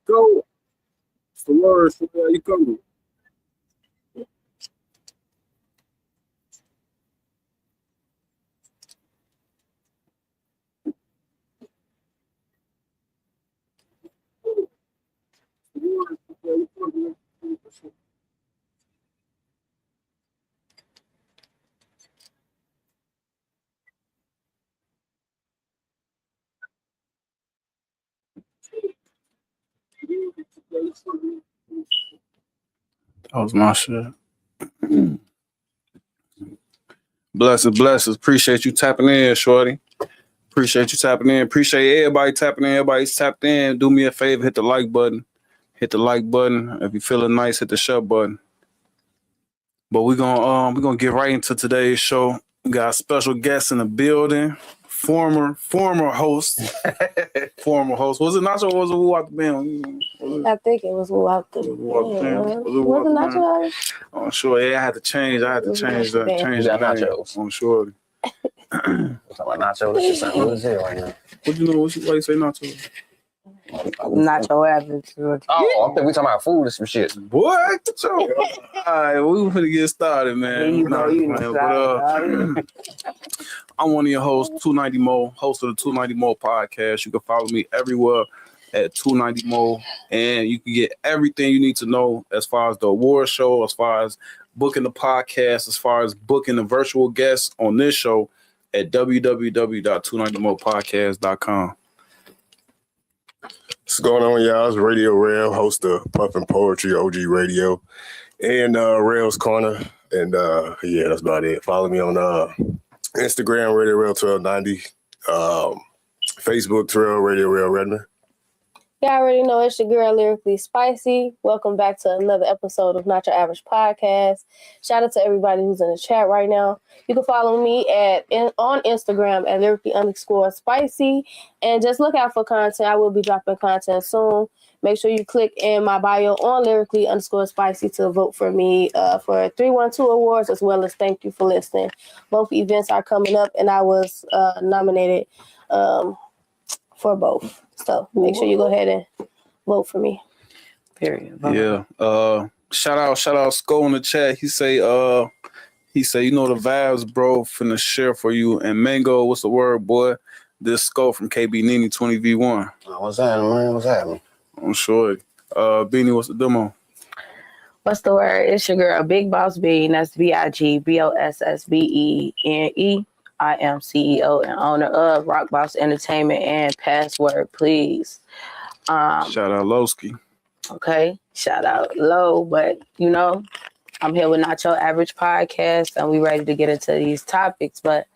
go. It's the word. So there you come. That was my shit. Blessings. Appreciate you tapping in, shorty. Appreciate you tapping in. Appreciate everybody tapping in. Everybody's tapped in. Do me a favor, hit the like button. Hit the like button. If you feeling nice, hit the share button. But we're gonna get right into today's show. We got a special guest in the building. Former host. Former host. Was it Nacho or was it Woo Out the Band? I think it was Woo Out the Band. Was it Nacho? I'm sure. Yeah, I had to change that name. I'm sure. Talking about Nacho, this is something what's it right now. What you know? Why you say Nacho? Nacho average. Oh, I think we talking about food or some shit. What? All right, we finna get started, man. I'm one of your hosts, 290 Mo, host of the 290 Mo podcast. You can follow me everywhere at 290 Mo, and you can get everything you need to know as far as the award show, as far as booking the podcast, as far as booking the virtual guests on this show at www.290mopodcast.com. What's going on, y'all? It's Radio Rail, host of Puffin Poetry, OG Radio, and Rail's Corner. And yeah, that's about it. Follow me on Instagram, Radio Rail 1290, Facebook, Terrell, Radio Rail Redmond. Y'all already know it's your girl, Lyrically Spicy. Welcome back to another episode of Not Your Average Podcast. Shout out to everybody who's in the chat right now. You can follow me on Instagram at Lyrically_Spicy. And just look out for content. I will be dropping content soon. Make sure you click in my bio on Lyrically_Spicy to vote for me for 312 awards, as well as thank you for listening. Both events are coming up, and I was nominated for both. So make sure you go ahead and vote for me. Period. Yeah. Shout out Sko in the chat. He say, you know the vibes, bro, finna share for you. And Mango, what's the word, boy? This Sko from KB Nini 20V1. What's happening, man? What's happening? I'm sure. Beanie, what's the demo? What's the word? It's your girl, Big Boss B. That's BigBossBene. I am CEO and owner of Rock Boss Entertainment and Password Please. Shout out Lowski. Okay, shout out Low, but you know, I'm here with Not Your Average Podcast, and we ready to get into these topics. But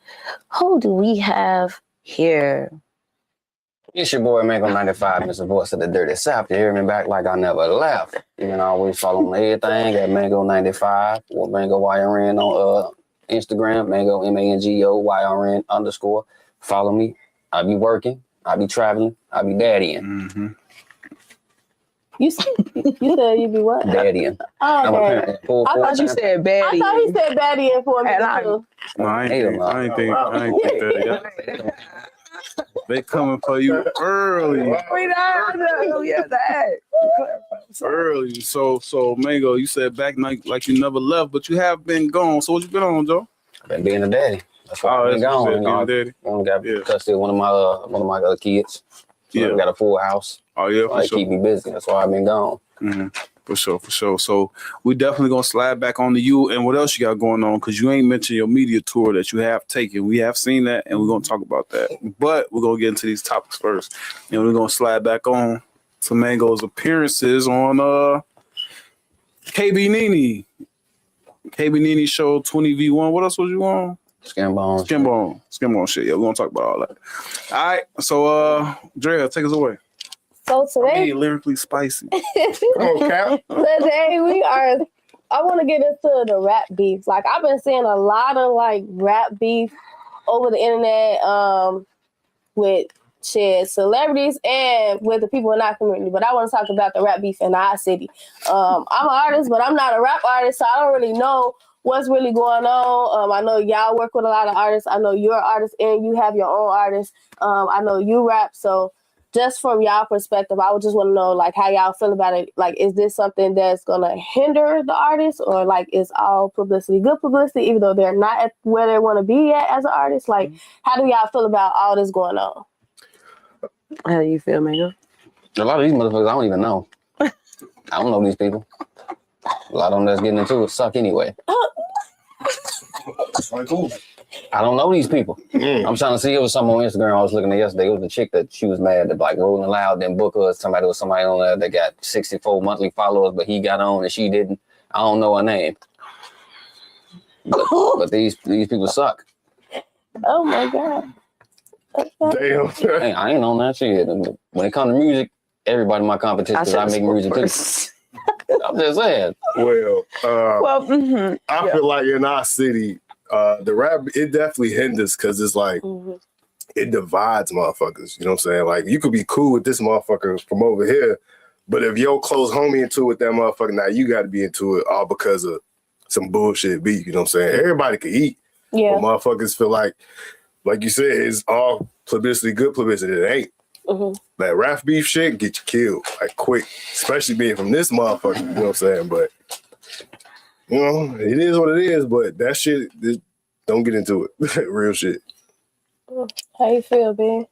who do we have here? It's your boy Mango 95, Mr. Voice of the Dirty South. You hear me back like I never left. You can always follow me everything at Mango 95 or Mango YRN on Instagram, Mango MANGO_YRN_. Follow me. I be working. I be traveling. I be daddying. Mm-hmm. You said you be what? Daddying. Oh, okay. I thought you said baddie. I thought he said baddie for me too. No, I ain't think that. Yeah. They coming for you early. Early. So Mango, you said back like you never left, but you have been gone. So what you been on, Joe? I've been being a daddy. That's why I've been gone. You know, daddy. I got custody of one of my other kids. So I got a full house. Oh yeah, so keep me busy. That's why I've been gone. Mm-hmm. For sure. So we definitely gonna slide back on to you and what else you got going on, because you ain't mentioned your media tour that you have taken. We have seen that, and we're gonna talk about that. But we're gonna get into these topics first, and we're gonna slide back on to Mango's appearances on KB Nini show 20V1. What else was you on? Skin bone shit. Yeah, we're gonna talk about all that. All right, so Drea, take us away. So today, Lyrically Spicy. Come on, Cap. Today I want to get into the rap beef. Like, I've been seeing a lot of like rap beef over the internet with celebrities and with the people in our community. But I want to talk about the rap beef in our city. I'm an artist, but I'm not a rap artist, so I don't really know what's really going on. I know y'all work with a lot of artists. I know you're an artist and you have your own artists. I know you rap, so just from y'all perspective, I would just want to know like how y'all feel about it. Like, is this something that's gonna hinder the artist, or like is all publicity good publicity, even though they're not at where they want to be at as an artist? Like, how do y'all feel about all this going on? How do you feel, man? A lot of these motherfuckers I don't even know. I don't know these people. A lot of them that's getting into it suck anyway. Like who? I don't know these people. I'm trying to see. It was something on Instagram I was looking at yesterday. It was a chick that she was mad that like Rolling Loud didn't book her. Somebody on there that got 64 monthly followers, but he got on and she didn't. I don't know her name. But these people suck. Oh my god! Damn. Hey, I ain't on that shit. When it comes to music, everybody in my competition because I make music too. I'm just saying. Well, Well, I feel like in our city, the rap, it definitely hinders because it's like, it divides motherfuckers. You know what I'm saying? Like, you could be cool with this motherfucker from over here, but if your close homie into it with that motherfucker, now you got to be into it all because of some bullshit beat. You know what I'm saying? Everybody can eat. Yeah. But motherfuckers feel like you said, it's all publicity, good publicity. It ain't. That rap beef shit get you killed like quick, especially being from this motherfucker. You know what I'm saying? But you know, it is what it is. But that shit, don't get into it. Real shit. How you feel, Ben?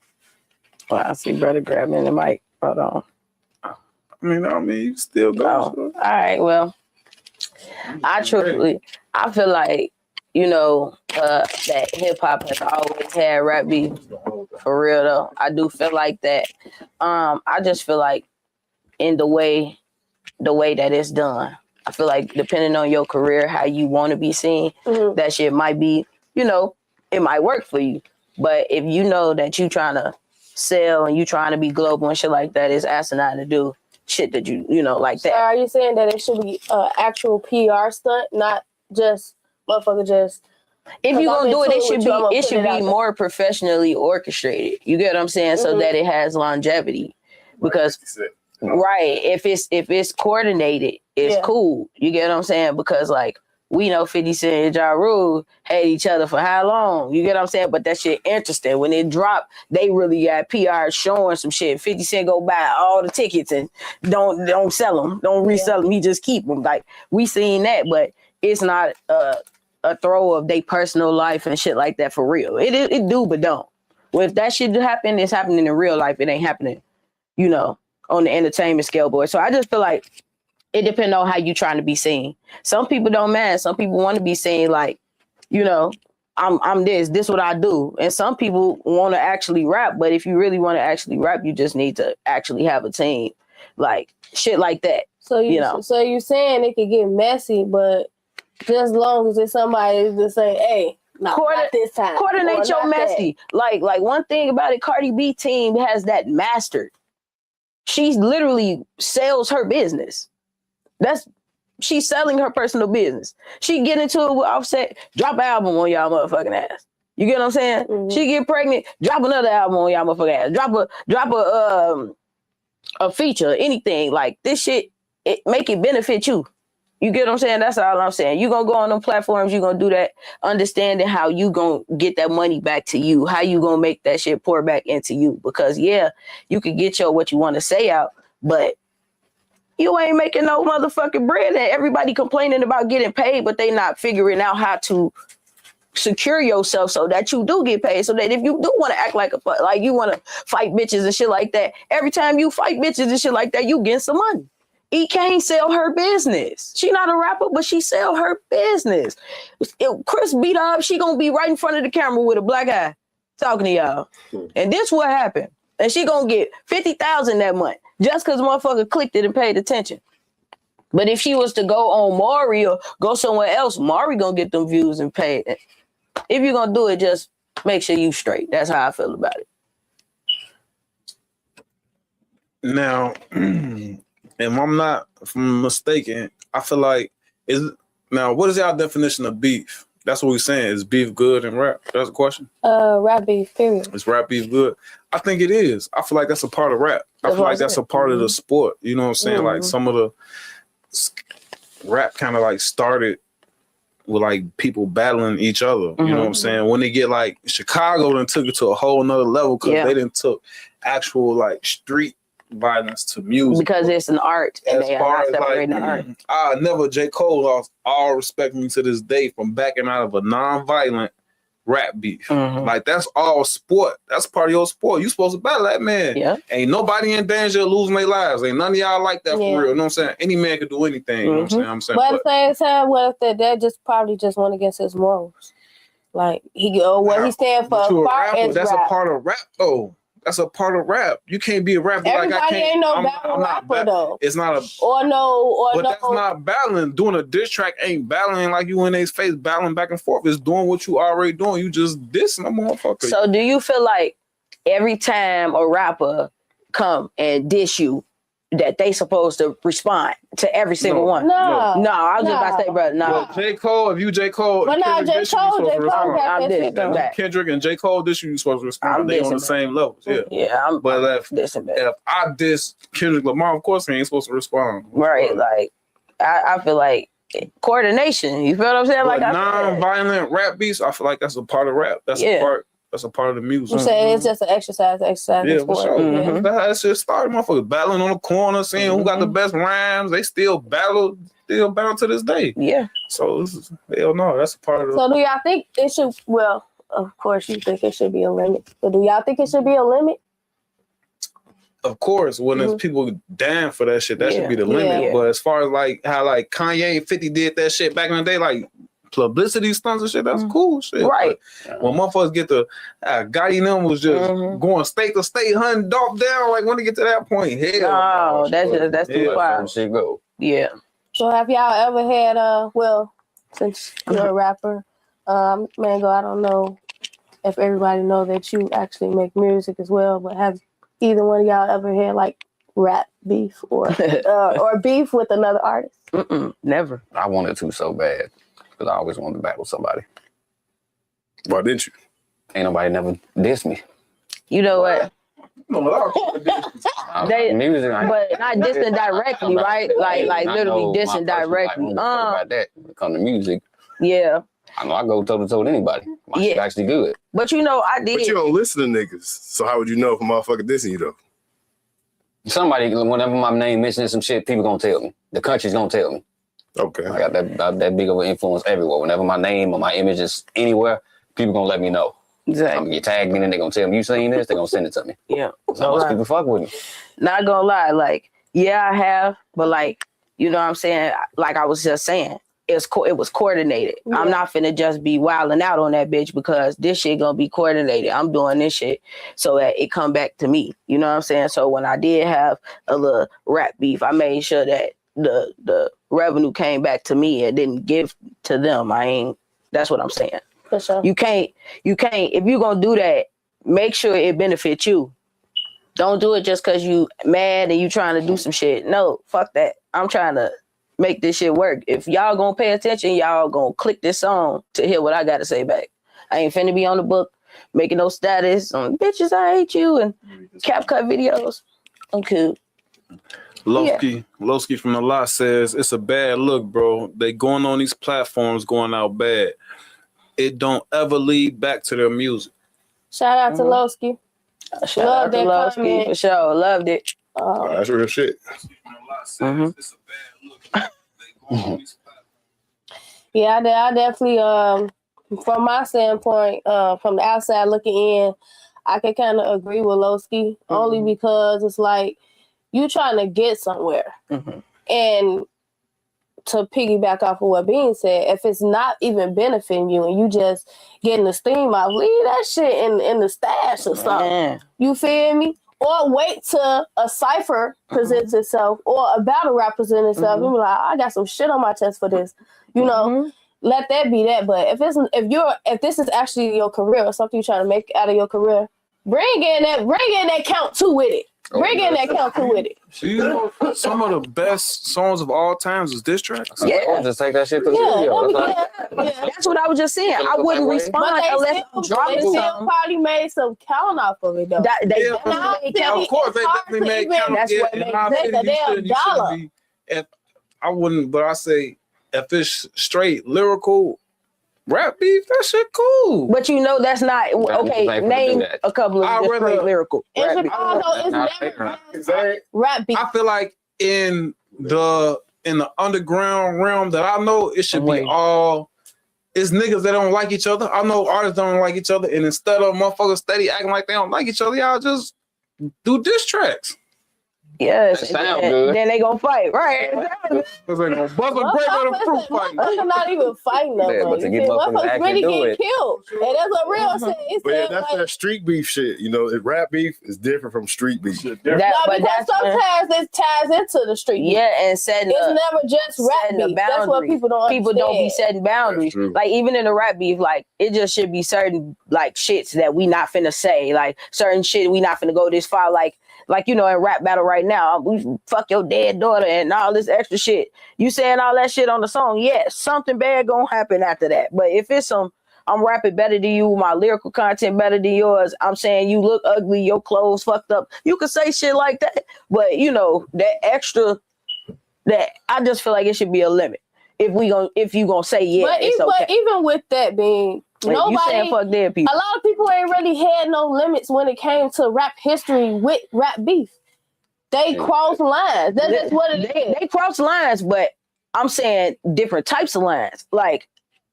well, I see brother grabbing the mic. Hold on. I mean, you still go. All right. Well, I feel like, you know, that hip hop has always had rap beef. For real though, I do feel like that. I just feel like in the way that it's done, I feel like depending on your career, how you want to be seen, that shit might be, you know, it might work for you. But if you know that you trying to sell and you trying to be global and shit like that, it's asinine to do shit that you know like that. So are you saying that it should be actual PR stunt, not just motherfucker just? If you're gonna do it, it should be out more professionally orchestrated. You get what I'm saying? So that it has longevity. Because right, if it's coordinated, it's cool. You get what I'm saying? Because like we know 50 Cent and Ja Rule had each other for how long? You get what I'm saying? But that shit interesting. When it dropped, they really got PR showing some shit. 50 Cent go buy all the tickets and don't sell them, don't resell them. He just keep them. Like we seen that, but it's not a throw of their personal life and shit like that for real. It do, but don't. Well, if that shit happen, it's happening in real life. It ain't happening, you know, on the entertainment scale, boy. So I just feel like it depends on how you trying to be seen. Some people don't mind. Some people want to be seen like, you know, I'm this what I do. And some people want to actually rap. But if you really want to actually rap, you just need to actually have a team. Like shit like that. So you know. So you're saying it could get messy, but just as long as it's somebody to say, hey, not this time. Coordinate your messy. Like one thing about it, Cardi B team has that mastered. She literally sells her business. She's selling her personal business. She get into it with Offset, drop an album on y'all motherfucking ass. You get what I'm saying? She get pregnant, drop another album on y'all motherfucking ass. Drop a feature, anything. Like this shit, it make it benefit you. You get what I'm saying? That's all I'm saying. You gonna go on them platforms, you gonna do that, understanding how you gonna get that money back to you, how you gonna make that shit pour back into you. Because yeah, you could get your what you want to say out, but you ain't making no motherfucking bread. And everybody complaining about getting paid, but they not figuring out how to secure yourself so that you do get paid. So that if you do want to act like you want to fight bitches and shit like that, every time you fight bitches and shit like that, you get some money. E. Kane sell her business. She not a rapper, but she sell her business. If Chris beat her up, she gonna be right in front of the camera with a black eye talking to y'all. And this what happened. And she gonna get 50,000 that month just because motherfucker clicked it and paid attention. But if she was to go on Maury or go somewhere else, Maury gonna get them views and pay it. If you're gonna do it, just make sure you straight. That's how I feel about it. Now, if I'm not mistaken, I feel like what is our definition of beef? That's what we're saying. Is beef good in rap? That's the question. Rap beef, period. Is rap beef good? I think it is. I feel like that's a part of rap. I feel like that's a part of the sport. You know what I'm saying? Like some of the rap kind of like started with like people battling each other. You know what I'm saying? When they get like Chicago then took it to a whole nother level because they didn't took actual like street violence to music. because it's an art and As they are far not as separating the art. I never J. Cole lost all respect me to this day from backing out of a non-violent rap beef. Mhm. Like that's all sport. That's part of your sport. You supposed to battle that man. Yeah. Ain't nobody in danger of losing their lives. Ain't none of y'all like that Yeah. for real. You know what I'm saying? Any man could do anything. You know what I'm saying? But at the same time, what if that just probably just went against his morals? Like he what he stand for But you a far rapper, as that's rap. a part of rap though. That's a part of rap. You can't be a rapper like I Everybody can't. ain't no I'm battle not rapper though. It's not a Or But that's no. not battling. Doing a diss track ain't battling like you in their face, battling back and forth. It's doing what you already doing. You just dissing a motherfucker. So do you feel like every time a rapper come and diss you, that they supposed to respond to every single No. one? Nah. No, I was just about to say, brother, no. Well, J. Cole, if you J. Cole, But now Kendrick J. diss you, Cole, you supposed to J. Cole respond. got I'm that dissing shit though. back. Kendrick and J. Cole diss you supposed to respond. I'm They on the dissing same levels. Yeah. Yeah, I'm But if dissing back. I diss Kendrick Lamar, of course he ain't supposed to respond. Right, like I feel like coordination. You feel what I'm saying? But Like I non-violent rap beats, I feel like that's a part of rap. That's Yeah. a part. That's a part of the music. You say it's just an exercise Yeah, in for sport. sure. Mhm. That's just started. Motherfuckers battling on the corner, seeing who got the best rhymes. They still battle to this day. yeah. So this is, hell no, that's a part of the. So do y'all think it should? Well, of course you think it should be a limit, but do y'all think it should be a limit? Of course, when there's people down for that shit, that should be the limit. Yeah. But as far as like how like Kanye and 50 did that shit back in the day, like publicity stunts and shit, that's cool shit. Right. But when motherfuckers get the Gotti and them was just going state to state, hunting Dolph down, like when they get to that point, hell No, that's too Yeah. far. Shit go. Yeah. So have y'all ever had well, since you're a rapper, Mango, I don't know if everybody know that you actually make music as well, but have either one of y'all ever had like rap beef or beef with another artist? Never. I wanted to so bad because I always wanted to battle somebody. Why didn't you? Ain't nobody never dissed me. You know what? They- Music, But not dissing directly, right? Like literally dissing directly. About that. When it comes to music, Yeah. I know I go toe to toe with anybody. My shit Yeah. actually good. But you know, I did. But you don't listen to niggas. So how would you know if a motherfucker dissing you though? Somebody, whenever my name mentions some shit, people gonna tell me. The country's gonna tell me. Okay. I got that big of an influence everywhere. Whenever my name or my image is anywhere, people gonna let me know. I'm Exactly. gonna get tagged in and they're gonna tell me you seen this, they're gonna send it to me. Yeah. So most people fuck with me. Not gonna lie, like, yeah, I have, but like, you know what I'm saying? Like I was just saying, it was coordinated. Yeah. I'm not finna just be wilding out on that bitch because this shit gonna be coordinated. I'm doing this shit so that it come back to me. You know what I'm saying? So when I did have a little rap beef, I made sure that the revenue came back to me and didn't give to them. That's what I'm saying. For sure. You can't, if you're gonna do that, make sure it benefits you. Don't do it just because you mad and you trying to do some shit. No, fuck that. I'm trying to make this shit work. If y'all gonna pay attention, y'all gonna click this song to hear what I gotta say back. I ain't finna be on the book making no status on bitches, I hate you, and CapCut videos. I'm cool. Lowski from the lot says it's a bad look, bro. They going on these platforms going out bad. It don't ever lead back to their music. Shout out to Lowski. Shout Love out to that Lowski comment. for sure. Loved it. That's real shit. Mhm. It's a bad look. They going on these platforms. Yeah, I definitely, from my standpoint, from the outside looking in, I can kind of agree with Lowski only because it's like you trying to get somewhere. Mhm. And to piggyback off of what Bean said, if it's not even benefiting you and you just getting the steam out, leave that shit in the stash or something. Man. You feel me? Or wait till a cipher presents itself or a battle rap presents itself. You be like, I got some shit on my chest for this. You know, let that be that. But if this is actually your career or something you're trying to make out of your career, bring in that count two with it. Bring in that count two with it. You know, some of the best songs of all times is diss tracks. I'll just take that shit to the studio. That's what I was just saying. I wouldn't But respond unless they I'm dropping still something. probably made some count off of it though. They Now, Of course, they definitely made count. That's what in makes my sense. opinion, A damn dollar. if I wouldn't, but I say if it's straight lyrical, Rap beef, that shit cool. But you know that's not okay. ain't finna Name do that. a couple of I'd just straight rather- lyrical. In rap beef. Chicago, it's Not never fair. rap beef. I feel like in the underground realm that I know, it should be Wait. all. It's niggas that don't like each other. I know artists don't like each other, and instead of motherfuckers steady acting like they don't like each other, y'all just do diss tracks. Yes, That sound and good. then they gonna fight, right? Cause they gonna bust a grape at a fruit fight. Motherfuckers not even fighting no Yeah, more. but to You get feel? motherfuckers to Motherfuckers really actually do get it. killed. And that's what Real said. He But yeah, said, that's like, that street beef shit. You know, rap beef is different from street beef. That, no, but because that's sometimes it ties into the street. beef. yeah, and setting It's up. never just rap setting a beef. That's what boundary. people don't People don't be understand. setting boundaries. That's true. Like even in the rap beef, like it just should be certain like shits that we not finna say. Like certain shit we not finna go this far. Like you know, in rap battle right now, we fuck your dead daughter and all this extra shit. You saying all that shit on the song, yes, something bad gonna happen after that. But if it's some I'm rapping better than you, my lyrical content better than yours, I'm saying you look ugly, your clothes fucked up. You could say shit like that. But you know, that extra that I just feel like it should be a limit. If you gonna say yeah, But, it's even, okay. but even with that being, Like, you saying nobody, fuck dead people. a lot of people ain't really had no limits when it came to rap history with rap beef. They cross lines. That's just what it is. They cross lines, but I'm saying different types of lines. Like,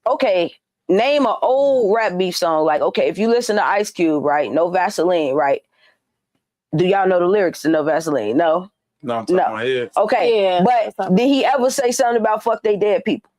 okay, name an old rap beef song. Like, okay, if you listen to Ice Cube, right? No Vaseline, right? Do y'all know the lyrics to No Vaseline? No. No, I'm talking No. my head. Okay, Yeah, that's but not- did he ever say something about fuck they dead people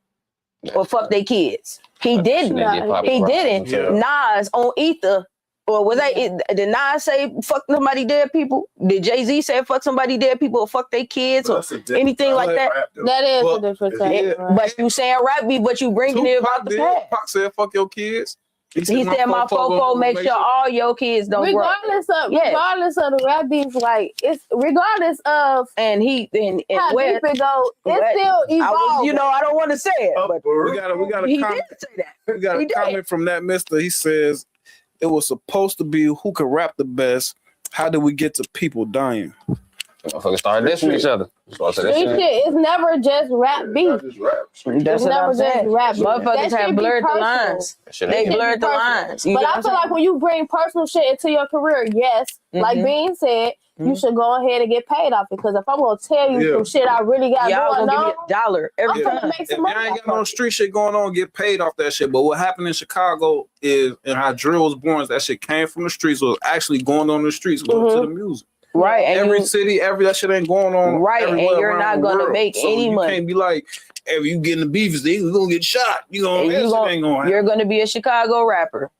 or fuck they kids? He didn't. Nah, He didn't. Yeah. Nas on Ether, or was that? Did Nas say fuck somebody dead people? Did Jay-Z say fuck somebody dead people or fuck their kids or That's a different- anything I like that? rap, though. That is Well, a different yeah, thing. right? But you saying rap beef, but you bringing it about the past. Pac said, "Fuck your kids." He said my fofo make sure all your kids don't grow. regardless of Yeah. regardless of the rap beef, like it's regardless of And he and how where deep it goes, where- it's still I evolving. was, you know, I don't want to say it, but We got a he comment. did say that. We got He a did. comment from that mister. He says it was supposed to be who could rap the best. How did we get to people dying? Motherfuckers started dissing each other. So I said, that Street shit- shit, it's never just rap beef. Not just rap. That's It's what never I'm just saying. rap beef. That Motherfuckers shit have be blurred the personal. lines. that shit They ain't- It blurred be the personal. lines. You But get I what feel I'm like when you bring personal shit into your career, yes, like Mhm. Bean said, you Mhm. should go ahead and get paid off it. Because if I'm gonna tell you Yeah. some shit I really got Y'all going gonna give me on, a dollar every I'm time. gonna make If some y'all money. ain't got no street shit going on, get paid off that shit. But what happened in Chicago is, and how drill was born, is that shit came from the streets, was actually going on the streets, going to the music. Right. And Every you- city, that shit ain't going on. Right, and everywhere you're around not the gonna world. make So any you money. can't be like, if you getting the beef, you gonna get shot. You gonna, And that you shit gon- ain't gonna happen. you're going to be a Chicago rapper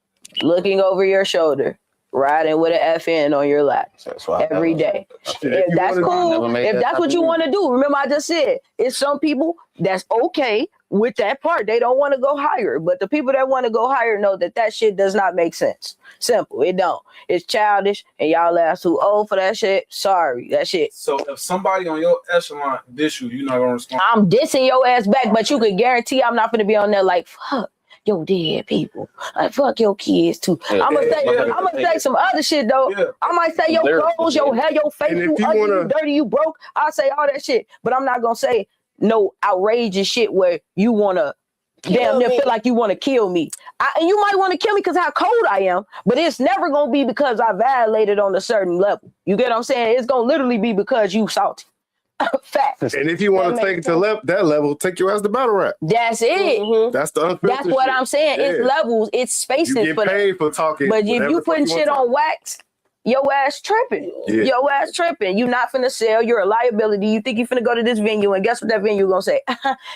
looking over your shoulder, riding with an FN on your lap That's why I every never- day. Shit, If you that's wanna- cool, never made if that that's type what of you music. want to do, remember I just said it's some people that's okay with that part. They don't want to go higher, but the people that want to go higher know that that shit does not make sense. Simple, it don't. It's childish, and y'all ass too old for that shit. Sorry, that shit. So if somebody on your echelon dish you, you're not gonna respond. I'm dissing your ass back, but you can guarantee I'm not gonna be on there like fuck your dead people, like fuck your kids too. Yeah, I'm gonna say, yeah, I'm gonna say some other shit though. Yeah. I might say your Lyrical clothes, your shit. hair, your face, And if you you ugly, you wanna- dirty, you broke. I'll say all that shit, but I'm not gonna say no outrageous shit where you wanna damn near me. feel like you wanna kill me. And you might wanna kill me because how cold I am, but it's never gonna be because I violated on a certain level. You get what I'm saying? It's gonna literally be because you salty. Fact. And if you want That to take it makes to that level, take your ass to battle rap. That's it. Mhm. That's the unfiltered That's what shit. I'm saying. It's Yeah. levels, it's You spaces get for that. paid for talking. But if whatever you the fuck putting want shit to on wax, your ass tripping. Yeah. Your ass tripping. You not finna sell. You're a liability. You think you finna go to this venue and guess what that venue gonna say?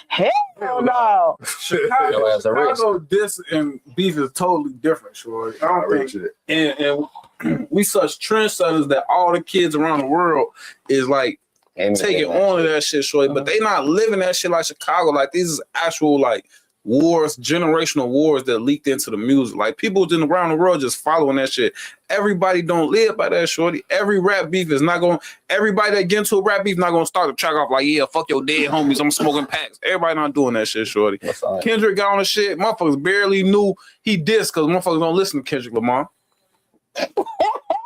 Hell no. Chicago, Your ass a risk. Chicago diss and beef is totally different, Shorty. I don't think, Shit. and we such trendsetters that all the kids around the world is like Amen. taking on to that shit, Shorty. But they not living that shit like Chicago. Like these is actual like wars, generational wars that leaked into the music. Like people in around the world just following that shit. Everybody don't live by that, Shorty. Every rap beef is not going. Everybody that get into a rap beef not gonna start the track off like, yeah, fuck your dead homies. I'm smoking packs. Everybody not doing that shit, Shorty. What's up? Kendrick got on the shit. Motherfuckers barely knew he dissed because motherfuckers don't listen to Kendrick Lamar.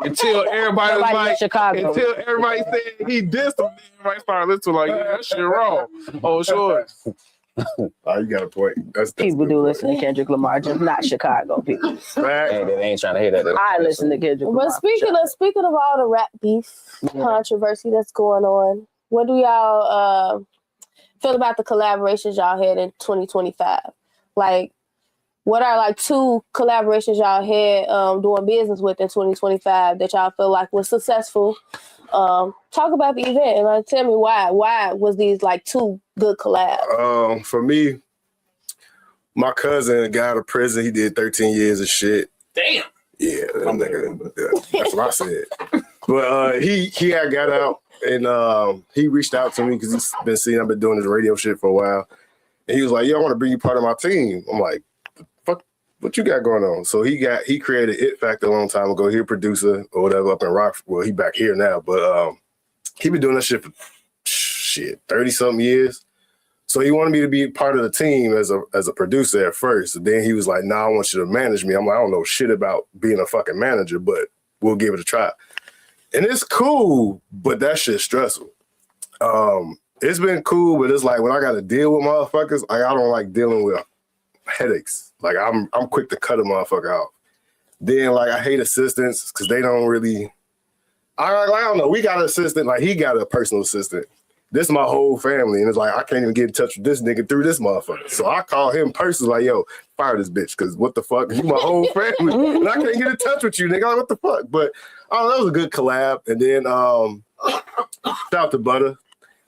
Until everybody was Nobody in like, Chicago. until everybody said he dissed him, then everybody started listening to like, yeah, that shit wrong. Oh, sure. Oh, you got a point. That's People do listen to Kendrick Lamar, just not Chicago people. Fact. Hey, they ain't trying to hear that. I listen to Kendrick Lamar. But speaking of all the rap beef controversy that's going on, what do y'all feel about the collaborations y'all had in 2025? Like, what are like 2 collaborations y'all had doing business with in 2025 that y'all feel like was successful? Talk about the event and tell me why. Why was these like 2 good collabs? For me, my cousin got out of prison. He did 13 years of shit. Damn. Yeah, that nigga, that's what I said. But he had got out and he reached out to me because he's been seeing I've been doing this radio shit for a while. And he was like, "Yo, I want to bring you part of my team." I'm like, "Fuck, what you got going on?" So he created It Factor a long time ago. He a producer or whatever up in Rock. Well, he back here now, but he been doing that shit for 30-something years. So he wanted me to be part of the team as a producer at first. And then he was like, "Nah, I want you to manage me." I'm like, "I don't know shit about being a fucking manager, but we'll give it a try." And it's cool, but that shit's stressful. It's been cool, but it's like when I got to deal with motherfuckers, I don't like dealing with headaches. Like I'm quick to cut a motherfucker off. Then like I hate assistants because they don't really. I don't know. We got an assistant, like he got a personal assistant. This is my whole family, and it's like I can't even get in touch with this nigga through this motherfucker. So I call him personally, like, "Yo, fire this bitch," because what the fuck? You my whole family, and I can't get in touch with you, nigga. Like, what the fuck? But that was a good collab. And then shout out to Butter.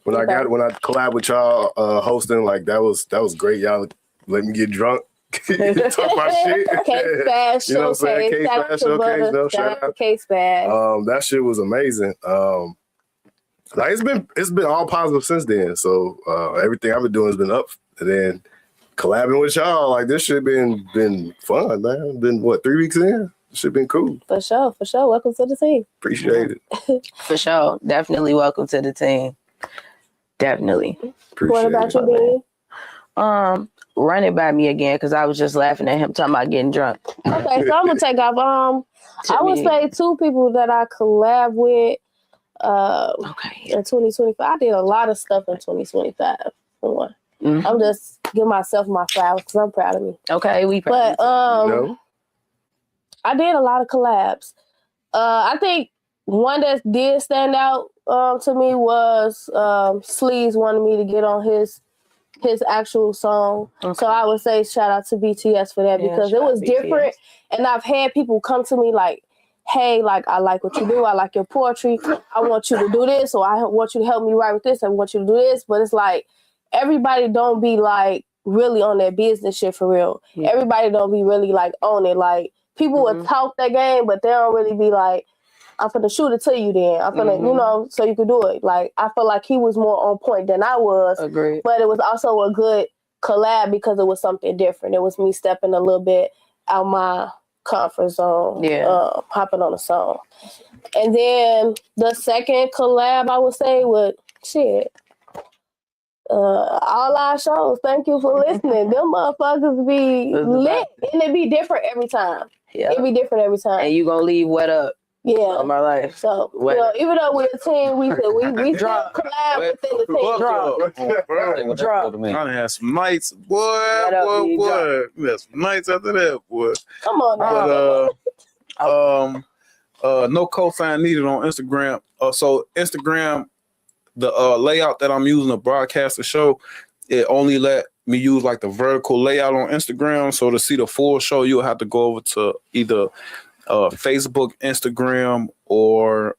When I collab with y'all hosting, like that was great. Y'all let me get drunk. Talk my shit. Case Bash, you know what I'm saying? Case Bash showcase. No, shout out. Case Bash. That shit was amazing. Like it's been all positive since then. So everything I've been doing has been up. And then collabing with y'all, like this shit been fun, man. Been what, 3 weeks in? This shit been cool. For sure. Welcome to the team. Appreciate it. For sure. Definitely welcome to the team. Definitely. Appreciate What about it. you, Benny? Run it by me again because I was just laughing at him talking about getting drunk. Okay, so I'm gonna take off. I would say 2 people that I collab with Okay. in 2025. I did a lot of stuff in 2025. For one. Mhm. I'm just giving myself my flowers because I'm proud of me. Okay, we But You know? I did a lot of collabs. I think one that did stand out to me was Sleaze wanted me to get on his actual song. Okay. So I would say shout out to BTS for that Yeah, because shout it was out BTS. different. And I've had people come to me like, "Hey, like I like what you do. I like your poetry. I want you to do this, or I want you to help me write with this. I want you to do this." But it's like everybody don't be like really on their business shit for real. Yeah. Everybody don't be really like on it. Like people would talk that game, but they don't really be like, "I'm finna shoot it to you then. I'm finna, you know, so you could do it." Like I feel like he was more on point than I was. Agreed. But it was also a good collab because it was something different. It was me stepping a little bit out my comfort zone, hopping on a song. And then the second collab I would say would all our shows. Thank you for listening. Them motherfuckers be lit and it be different every time. Yeah. It be different every time. And you gonna leave wet up Yeah. all my life. So, you Wet know, up. even though we're a team, we Drop. collab within the team. Drop. I done had some nights, boy. We had some nights after that, boy. Come on now. But no cosign needed on Instagram. So Instagram, the layout that I'm using to broadcast the show, it only let me use like the vertical layout on Instagram. So to see the full show, you'll have to go over to either Facebook, Instagram, or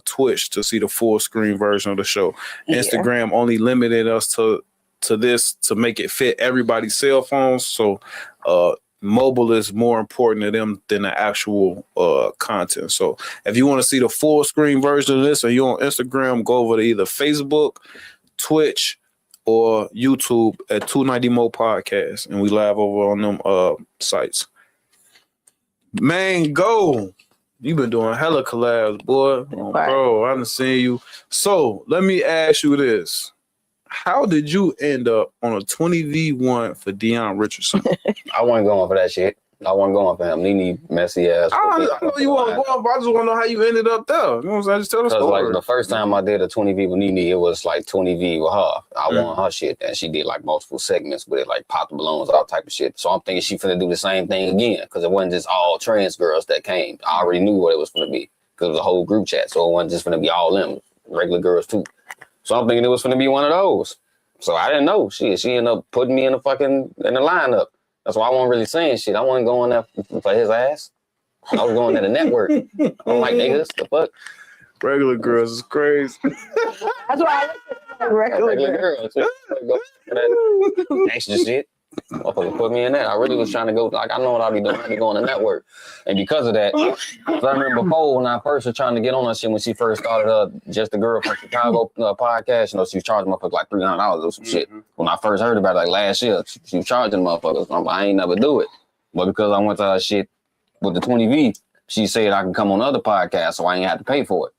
Twitch to see the full screen version of the show. Yeah. Instagram only limited us to this to make it fit everybody's cell phones. So mobile is more important to them than the actual content. So if you want to see the full screen version of this and you're on Instagram, go over to either Facebook, Twitch, or YouTube at 290 Mo Podcast, and we live over on them sites. Man, go. You've been doing hella collabs, boy. Oh, bro, I done seen you. So let me ask you this. How did you end up on a 20v1 for Deion Richardson? I wasn't going for that shit. I wasn't going for him. Nene messy ass. I know you want to go up, but I just want to know how you ended up there. You know what I'm saying? Just tell the Because story. like the first time I did a 20V with Nene, it was like 20V with her. I won her shit, and she did like multiple segments with it, like pop the balloons, all type of shit. So I'm thinking she finna do the same thing again, because it wasn't just all trans girls that came. I already knew what it was finna be, because it was a whole group chat. So it wasn't just finna be all them, regular girls too. So I'm thinking it was finna be one of those. So I didn't know. She ended up putting me in the lineup. That's why I wasn't really saying shit. I wasn't going there for his ass. I was going to the network. I'm like, niggas, the fuck? Regular girls is crazy. That's why I Regular girls. Extra shit. Motherfucker put me in there. I really was trying to go, like, I know what I'll be doing. I'll be going to network. And because of that, I remember before when I first was trying to get on that shit, when she first started Just the Girl from Chicago podcast, you know, she was charging motherfuckers like $300 or some shit. When I first heard about it, like last year, she was charging motherfuckers. I'm like, I ain't never do it. But because I went to her shit with the 20V, she said I can come on other podcasts, so I ain't have to pay for it.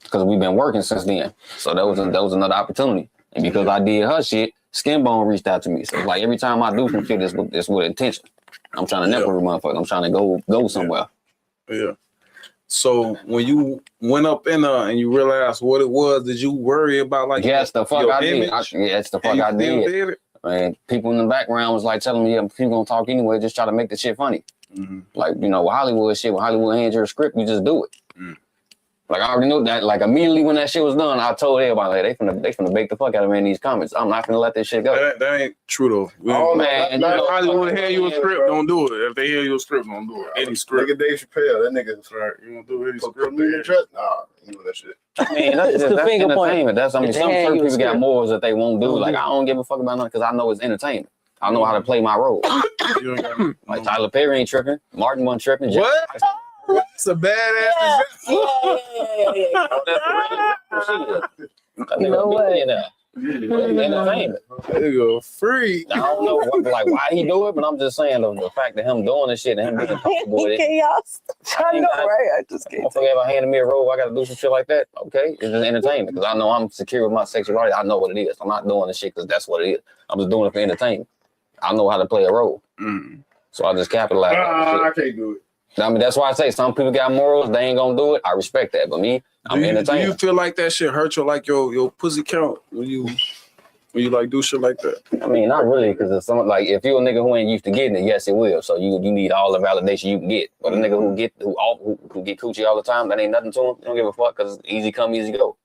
Because we've been working since then. So that was another opportunity. And because I did her shit, Skinbone reached out to me. So like every time I do some shit, it's with intention. I'm trying to network with motherfuckers. I'm trying to go somewhere. Yeah. So when you went up in there and you realized what it was, did you worry about like Yes, the fuck your I did. image? Yes, the fuck I And you still did. it? And people in the background was like telling me, yeah, people gonna talk anyway, just try to make the shit funny. Like, you know, with Hollywood shit, when Hollywood hands you a script, you just do it. Like, I already knew that. Like, immediately when that shit was done, I told everybody, like, they finna bake the fuck out of me in these comments. I'm not finna let this shit go. That ain't true though. Oh, man. If Hollywood hand you a script, don't do it. If they hear you a script, don't do it. Any script. Nigga Dave Chappelle, that nigga's Right. You don't do any put script. me in the dress. Nah, you know that shit. I mean, that's It's the finger point. entertainment. That's, I mean, It's some the hand certain you people got script. morals that they won't do. Like, I don't give a fuck about nothing because I know it's entertainment. I know how to play my role. You ain't got Like, Tyler Perry ain't tripping. Martin wasn't tripping. What? That's a badass. You know what? Entertainment. Nigga, free. I don't know like why he do it, but I'm just saying the fact that him doing this shit and him being comfortable with it. I know, right? I just can't. Motherfucker ever handed me a role, I gotta do some shit like that. Okay, it's just entertainment because I know I'm secure with my sexuality. I know what it is. I'm not doing this shit because that's what it is. I'm just doing it for entertainment. I know how to play a role, so I just capitalize. on I shit. can't do it. I mean, that's why I say some people got morals. They ain't gonna do it. I respect that, but me, I'm Do entertained. you feel like that shit hurt your pussy count when you like do shit like that? I mean, not really, because if someone like if you're a nigga who ain't used to getting it, yes, it will. So you need all the validation you can get. But a nigga who get coochie all the time, that ain't nothing to him. He don't give a fuck because easy come, easy go.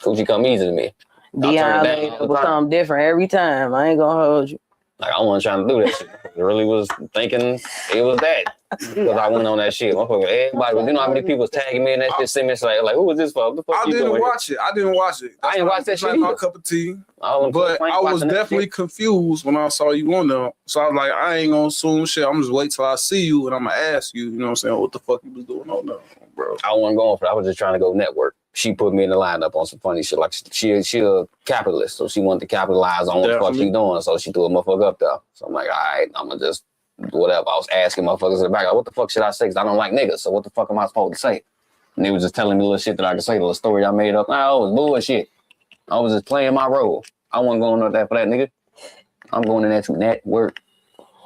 Coochie come easy to me. Dion made up with something different every time. I ain't gonna hold you. Like I wasn't trying to do that shit. I really was thinking it was that because I went on that shit. Everybody, you know how many people was tagging me in that shit, sending me like who was this for? What the fuck I you didn't doing watch it. I didn't watch it. I ain't watch that shit Not my either. cup of tea. I But I was definitely confused when I saw you on there. So I was like, I ain't gonna assume shit. I'm just wait till I see you and I'm gonna ask you, you know what I'm saying, what the fuck you was doing on there, bro. I wasn't going for it. I was just trying to go network. She put me in the lineup on some funny shit. Like she a capitalist, so she wanted to capitalize on what the fuck she doing. So she threw a motherfucker up there. So I'm like, all right, I'm gonna just whatever. I was asking motherfuckers in the back, like, what the fuck should I say? Because I don't like niggas. So what the fuck am I supposed to say? And they was just telling me little shit that I could say, the little story I made up. Nah, it was bullshit. I was just playing my role. I wasn't going on that for that nigga. I'm going in there to network.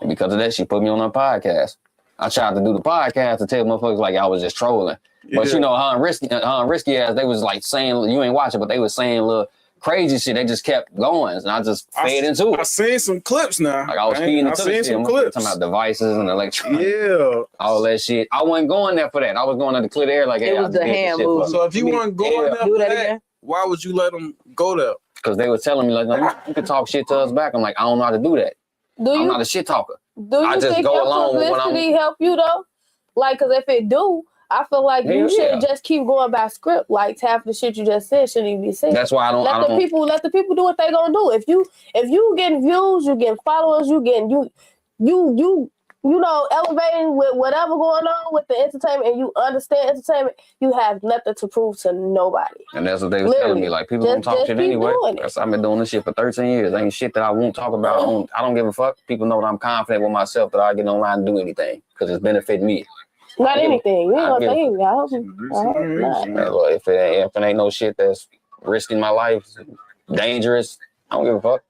And because of that, she put me on her podcast. I tried to do the podcast to tell motherfuckers like I was just trolling. But you know, her and risky ass, they was like saying, you ain't watching, but they was saying little crazy shit. They just kept going. And I just fed into it. I seen some clips now. Like I was feeding into seen the some shit. clips. Talking about devices and electronics. Yeah. All that shit. I wasn't going there for that. I was going there to clear the air like, It was the hand move. So if you weren't going there Do for that that, again. why would you let them go there? Because they was telling me like, no, you can talk shit to us back. I'm like, I don't know how to do that. I'm not a shit talker. Do I you just think go your along with what publicity help you though? Like, cause if it do, I feel like Hell you should yeah. just keep going by script. Like half the shit you just said shouldn't even be said. That's why I don't. Let the people do what they gonna do. If you getting views, you getting followers, you getting you know, elevating with whatever going on with the entertainment, and you understand entertainment, you have nothing to prove to nobody. And that's what they was telling me. Like, people don't talk shit keep anyway. doing it. That's, I've been doing this shit for 13 years. Ain't shit that I won't talk about. I don't give a fuck. People know that I'm confident with myself that I get online and do anything because it's benefiting me. Not anything. You ain't gonna say anything. I hope not. Well, if it ain't no shit that's risking my life, dangerous, I don't give a fuck.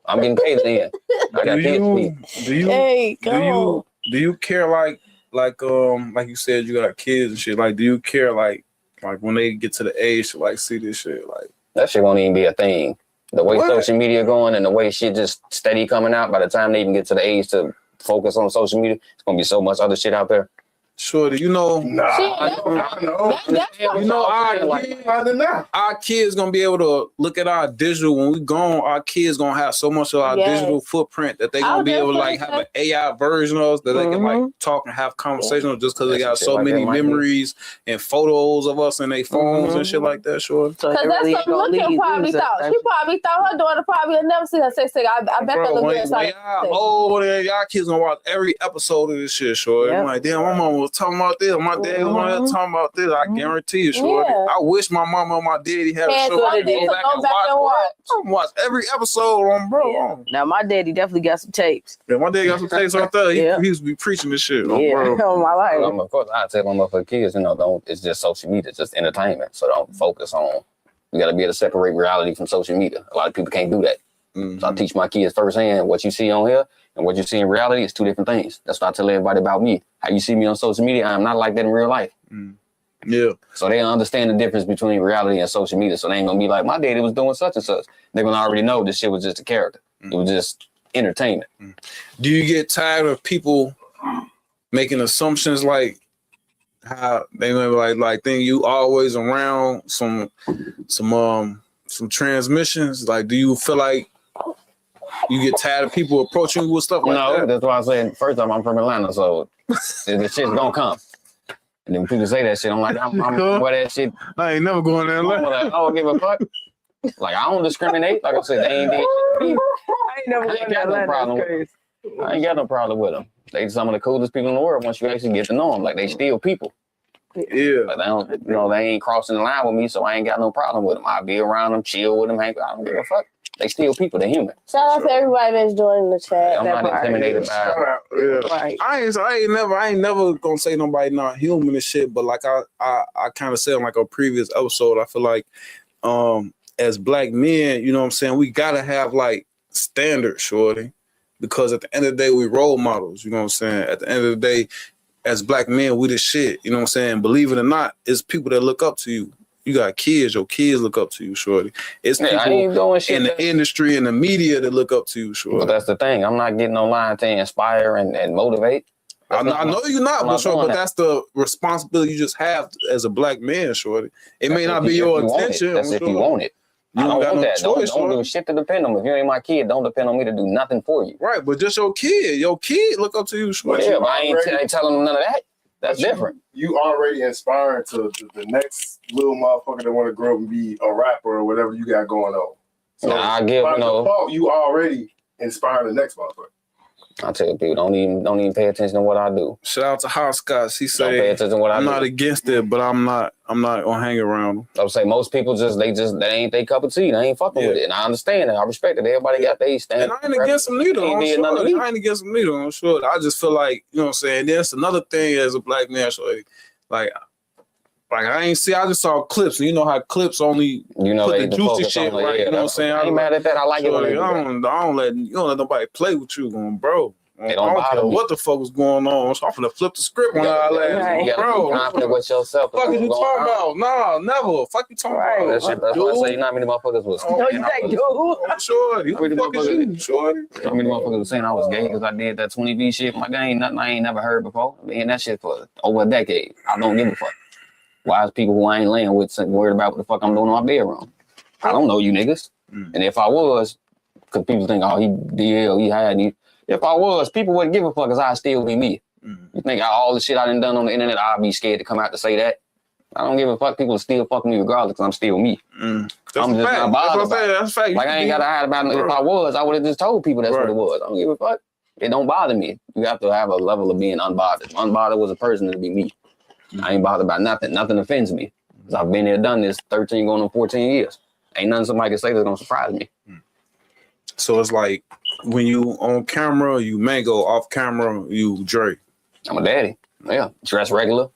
I'm getting paid at the end. I got kids to feed. Do you Hey, come on. do you care like you said you got kids and shit? Like, do you care like when they get to the age to like see this shit? Like That shit won't even be a thing. The way What? social media going and the way shit just steady coming out, by the time they even get to the age to focus on social media, it's gonna be so much other shit out there. Shorty, you know, Nah, Shit, I know. you know our kids gonna be able to look at our digital when we gone. Our kids gonna have so much of our Yes. digital footprint that they I gonna was be just able to gonna like have say- an AI version of us that they can like Mhm. talk and have conversations just because they Yeah, got shit so like that many might be. memories and photos of us in their phones and shit Mhm. like that. Sure. So Because it that's really what ain't gonna Looking leave probably you, so thought. that's- She probably thought her daughter probably will never see her sex tape. I bet that Bro, little girl when started y'all sex. old, y'all kids gonna watch every episode of this shit, sure. Yep. I'm like, damn, my mama was talking about this. My dad was Mhm. talking about this. I guarantee you, sure. Yeah. I wish my mama and my daddy had a Had show. I something could to go back and watch. Watch every episode on bro. Yeah. Now my daddy definitely got some tapes. Yeah, my dad got some tapes out there. He, Yeah. he used to be preaching this shit. On Yeah, bro. on my life. Of course, I tell my motherfucking kids, don't. It's just social media, it's just entertainment. So don't focus on. You got to be able to separate reality from social media. A lot of people can't do that. So I teach my kids firsthand what you see on here and what you see in reality is two different things. That's what I tell everybody about me. How you see me on social media, I'm not like that in real life. Yeah. So they understand the difference between reality and social media. So they ain't gonna be like, my daddy was doing such and such. They're gonna already know this shit was just a character. It was just entertainment. Do you get tired of people making assumptions like how they like think you always around some transmissions? Like, do you feel like you get tired of people approaching you with stuff like No, that? that's why I said first time I'm from Atlanta, so the shit's gonna come. And then when people say that shit, I'm like, I'm where that shit. I ain't never going there. I'm like, I don't give a fuck. Like I don't discriminate. Like I said, they ain't did shit to me. I ain't never I ain't been to got no Atlanta. problem That's with crazy. I ain't got no problem with them. They some of the coolest people in the world once you actually get to know them. Like they still people. Yeah. But they don't, they ain't crossing the line with me, so I ain't got no problem with them. I'll be around them, chill with them, hang. I don't give a fuck. They still people. They're human. Shout out to everybody that's joining the chat. I'm That not part. intimidated by it. Yeah. Right. I ain't never gonna say nobody not human and shit, but like I kind of said in like a previous episode, I feel like as black men, you know what I'm saying, we gotta have like standards, shorty. Because at the end of the day, we role models, you know what I'm saying? At the end of the day, as black men, we the shit, you know what I'm saying? Believe it or not, it's people that look up to you. You got kids, your kids look up to you, shorty. It's Yeah, I people ain't doing shit. in the industry and the media that look up to you, But shorty. that's the thing. I'm not getting online to inspire and motivate. I know you're not, I'm but not sure, doing but that. that's the responsibility you just have as a black man, shorty. It may That's not if be you- your if you want it. intention. That's if you sure. want it. You I don't don't got want no that. choice, Don't do shorty. shit to depend on me. If you ain't my kid, don't depend on me to do nothing for you. Right, but just your kid. Your kid look up to you, shorty. Yeah, but I ain't telling them none of that. That's different. You already inspiring to the next little motherfucker that want to grow up and be a rapper or whatever you got going on. So Nah, I give, by you know- default, you already inspiring the next motherfucker. I tell people, don't even pay attention to what I do. Shout out to House Scott. He Don't pay say attention to what I I'm do. not against it, but I'm not gonna hang around him. I would say most people they ain't their cup of tea. They ain't fucking with it. And I understand it. I respect it. Everybody got their stand. And I ain't against him neither. Ain't I'm did nothing to sure. me. I ain't against him neither. I'm sure. I just feel like, you know what I'm saying. There's another thing as a black man, so like I ain't see. I just saw clips, and you know how clips only You know put they the juicy focus shit on it. right. Yeah, You know what I'm saying? I ain't mad at that. I like it when Shorty, they do I that. don't let nobody play with you, going, bro. They I don't don't bother care me. what the fuck was going on. So I'm finna flip the script when I You let gotta bro. be confident with yourself. Fuck is you What's going talking on. about? Nah, never. Fuck you talking Right. about? That's why I say not many motherfuckers was. Oh, No, you say, dude. Shorty, How who many the fuck is motherfuckers- you, Shorty? How many motherfuckers was saying I was gay because I did that 20V shit? My gang ain't nothing I ain't never heard before. I mean, that shit for over a decade. I don't give a fuck. Why is people who I ain't laying with worried about what the fuck I'm doing in my bedroom? I don't know you niggas. Mm. And if I was, because people think, oh, he DL, he had you. If I was, people wouldn't give a fuck because I'd still be me. Mm. You think all the shit I done on the internet, I'd be scared to come out to say that? I don't give a fuck. People still fuck me regardless because I'm still me. Mm. That's I'm a just fact. not bothered That's what I'm saying. That's a fact. Like, I ain't got to hide about it. If I was, I would have just told people that's what Right. it was. I don't give a fuck. It don't bother me. You have to have a level of being unbothered. Unbothered was a person to be me. I ain't bothered by nothing. Nothing offends me. Because I've been here, done this 13 going on 14 years. Ain't nothing somebody can say that's going to surprise me. So it's like when you on camera, you Mango. Off camera, you Dre. I'm a daddy. Yeah. Dress regular.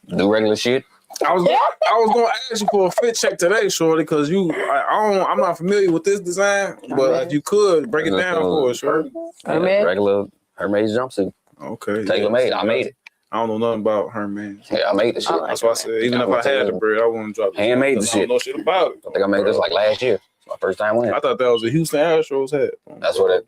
Do regular shit. I was gonna ask you for a fit check today, Shorty, because I'm not familiar with this design, but if you could break it down for us, Shorty. Hermes? Regular Hermes jumpsuit. Okay. Tailor made. I made it. I don't know nothing about her, man. Yeah, I made the shit. I That's why I said, even Yeah, if I'm I had the telling you. bread, I wouldn't drop it. Handmade the I don't shit. know shit about it. I think I made this like last year. It's my first time winning. I thought that was a Houston Astros hat. That's what it.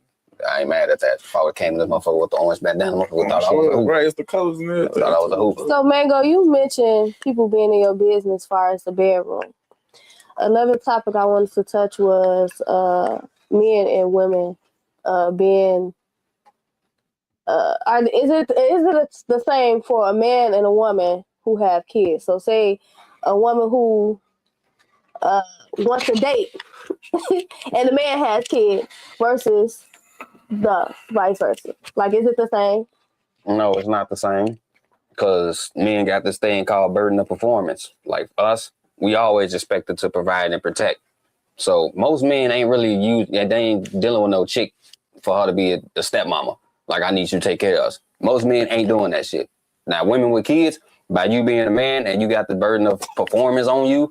I ain't mad at that. If I would came to this motherfucker with the orange bandana, motherfucker thought I was a hoop. Right, it's the colors in there. Thought I was a hooper. So, Mango, you mentioned people being in your business as far as the bedroom. Another topic I wanted to touch was men and women being. Is it the same for a man and a woman who have kids? So, say a woman who wants to date and the man has kids versus the vice versa. Like, is it the same? No, it's not the same. Because men got this thing called burden of performance. Like us, we always expected to provide and protect. So most men ain't really they ain't dealing with no chick for her to be the stepmama. Like, I need you to take care of us. Most men ain't doing that shit. Now, women with kids, by you being a man and you got the burden of performance on you,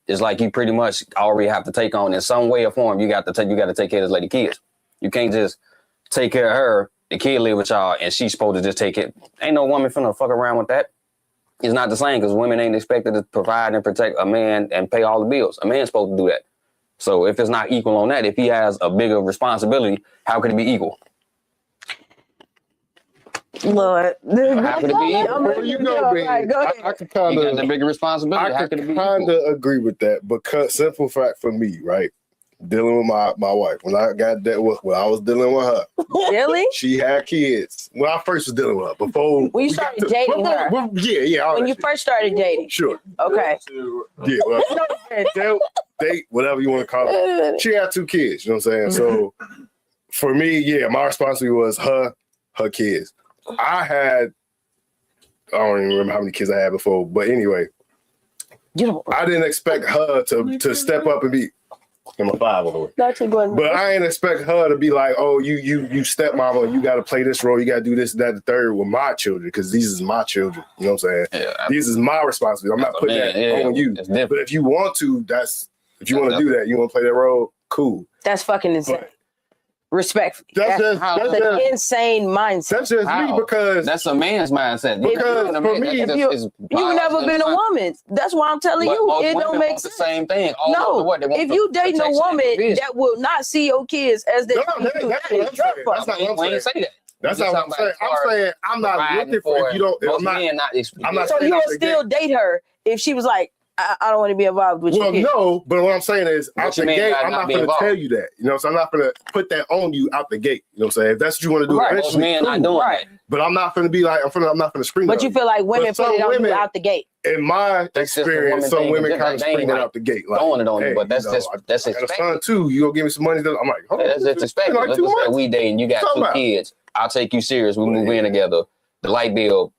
it's like you pretty much already have to take on in some way or form. You got to take care of this lady kids. You can't just take care of her. The kid live with y'all, and she's supposed to just take it. Ain't no woman finna fuck around with that. It's not the same because women ain't expected to provide and protect a man and pay all the bills. A man's supposed to do that. So if it's not equal on that, if he has a bigger responsibility, how could it be equal? Lord. How could it be equal? Well, you know, baby, Right, go ahead. I could You kind got the of, bigger responsibility. How could it be kind equal? of agree with that because simple fact for me, right? Dealing with my wife when I got that when I was dealing with her, Really? she had kids. When I first was dealing with her, before When you we started got to- dating her. yeah, all When that you shit. first started dating. Sure, Okay. yeah, well, date, whatever you want to call it. She had 2 kids. You know what I'm saying? So for me, yeah, my responsibility was her kids. I don't even remember how many kids I had before, but anyway, You don't. I didn't expect her to step up and be. I'm a 5 over the way. Not you going. But I ain't expect her to be like, oh, you stepmama, you got to play this role, you got to do this, that, the third with my children, because these is my children. You know what I'm saying? Yeah, These is my responsibility. I'm not putting that on you. It's different. But if you want to, if you want to do that, you want to play that role, cool. That's fucking insane. But Respectfully. that's That's an insane mindset. just me How? because That's a man's mindset. Because for me, if You've never been a woman. That's why I'm telling you. It don't make the sense. same thing. No, if you dating a woman that will not see your kids as they No, that's what I'm saying. That's not what I'm we ain't saying. say that. That's not what I'm saying. I'm saying I'm not looking for if you don't. I'm not So saying you out would the still date her if she was like, I don't want to be involved with Well, your kids. no, but what I'm saying is What out you the mean gate, by I'm not not being going to involved? tell you that. You know, so I'm not going to put that on you out the gate. You know what I'm saying? If that's what you want to do, Right, most eventually, men not cool. doing Right. that. But I'm not going to be like, I'm not going to scream But at you feel like women But some put it on women- you out the gate. In my That's just a experience, woman some thing. women Just kind of like they ain't scream it like out the gate. Like, throwing it on you, hey, but that's you know, that's I got a expected. son too. You gonna give me some money? I'm like, hold on. That's just expected. Like Let's 2 just say months. we dating, you got Talking 2 about. kids. I'll take you serious. We move in together. The light bill,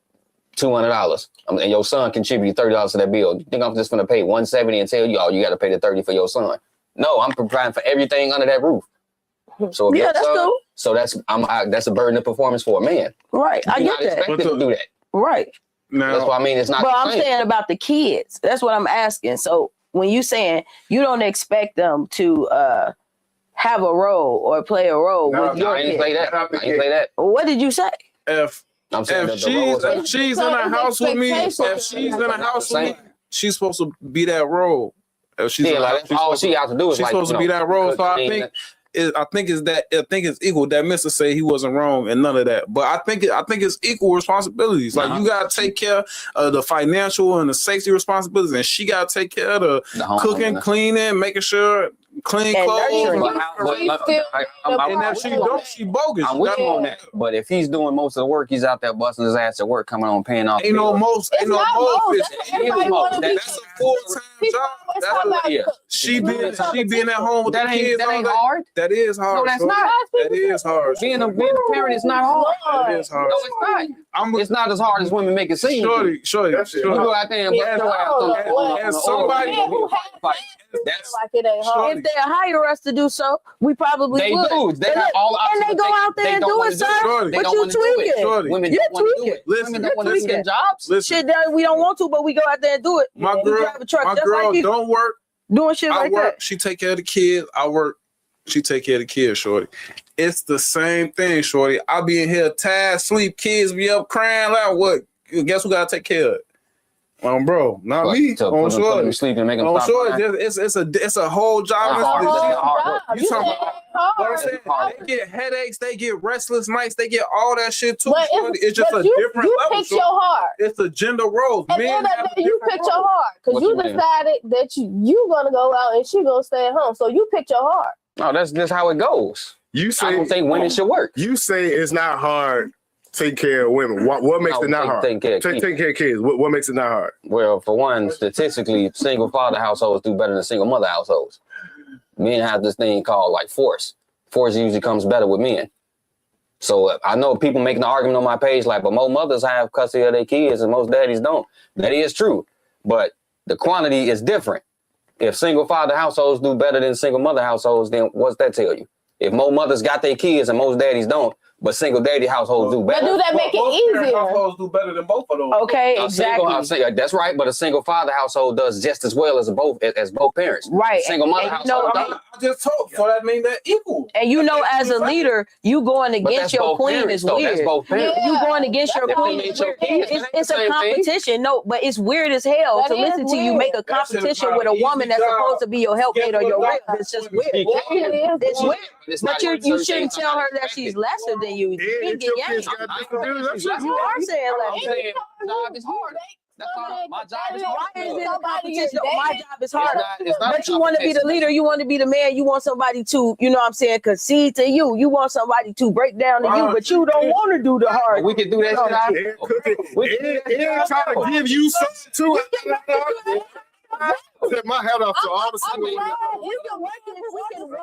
$200. And your son contributed $30 to that bill. You think I'm just gonna pay $170 and tell you, oh, you got to pay the $30 for your son? No, I'm providing for everything under that roof. So if Yeah, your that's son- cool. So that's a burden of performance for a man. Right. I You're get not that. expected to do that. Right. That's Now, what I mean. It's not. But the I'm same. saying about the kids. That's what I'm asking. So when you saying you don't expect them to have a role or play a role No, with No, your I didn't kids, say that. I didn't say that. what did you say? if I'm saying if that the roles are- she's in a house with me, if she's in a house with me, she's supposed to be that role. If she's in yeah, a like house, that's all she has to do is she's like supposed to be that role. So I think it's equal. That Mr. say he wasn't wrong and none of that. But I think it's equal responsibilities. Like you gotta take care of the financial and the safety responsibilities, and she gotta take care of the home cooking, cleaning, making sure clean And clothes. nurturing. And if she don't, she bogus. I'm with you on that. But if he's doing most of the work, he's out there busting his ass at work, coming on, paying off. Ain't no bills. most. Ain't It's no not most. most. It's- That's what everybody wanna be. That's a full-time People job. always That's talk about yeah. she being at home with That the kids. ain't all day. hard. That is hard. No, that's shorty. not. That is hard. Being a parent is not hard. That is hard. No, it's not. I'm It's not as hard as women make it seem. shorty. That shit You Shorty. go out there and bust your ass on As somebody who that's like it ain't hard. If they hire us to do so, we probably they would. do. They And have look, all and options. they go out there and do it, sir. Shorty. They But don't you wanna do it. tweaking. Shorty. Women You're don't want to do tweaking. it. Listen, Women don't want to do listen. their jobs. Listen, Shit that we don't want to, but we go out there and do it. my We girl, drive a truck just don't like you, work. doing shit I like work. that. She take care of the kids. I work. She take care of the kids, shorty. It's the same thing, shorty. I be in here tired, sleep, kids be up crying like what? Guess who gotta take care of it? Bro, not me. To On put them shorty. to sleep and make them On stop shorty. crying. It's a whole job. That's hard. It's a That's whole hard. job. You You talking said about- it's hard. What I'm saying, they get headaches, they get restless nights, they get all that shit too. But shorty. It's just a you different level. picked shorty. your heart. It's a gender role. At the Men end of have the a day, you different picked your role. heart because What you you mean? decided that you gonna go out and she gonna stay at home. So you picked your heart. No, that's just how it goes. You I don't say think women should work. you say it's not hard taking care of women. What makes it not hard? Taking care of kids. Taking care of kids. What makes it not hard? Well, for one, statistically, single father households do better than single mother households. Men have this thing called like force. Force usually comes better with men. So I know people making the argument on my page like, but most mothers have custody of their kids and most daddies don't. That is true. But the quantity is different. If single father households do better than single mother households, then what's that tell you? If most mothers got their kids and most daddies don't, but single daddy households do But better. do that make it Both parent easier? households do better than both of those. Okay, A single- exactly. that's right, but a single father household does just as well as both parents. Right. Single mother And you know, household I don't. just told, so that means they're equal. And you know, as a leader, you going But against that's your both queen parents, is though. That's weird. both parents. Yeah. You going against your That's queen what is I weird. mean. It's a Same thing. competition. No, but it's weird as hell That to is listen to you weird. make a That shit is competition not with a an woman easy that's job. supposed to be your helpmate or your rep. It's just weird. She Yes, can. it is. It's weird. It's But not you like certain shouldn't things tell are her that expected. she's lesser than you. Yeah, You your get kids yanked. got different views. That's You are saying I'm lesser. saying my job is hard. That's all. My job is hard. Why is it a Somebody you're competition? My dating. job is harder. It's not But you want to be the leader. You want to be the man. You want somebody to, you know what I'm saying, concede to you. You want somebody to break down to you, but you don't want to do the hard. We can do that shit out. Aaron cooking. We can do that shit Aaron trying to out. give you something too. Set my hat off to all the I'm single. glad you can work it. We can work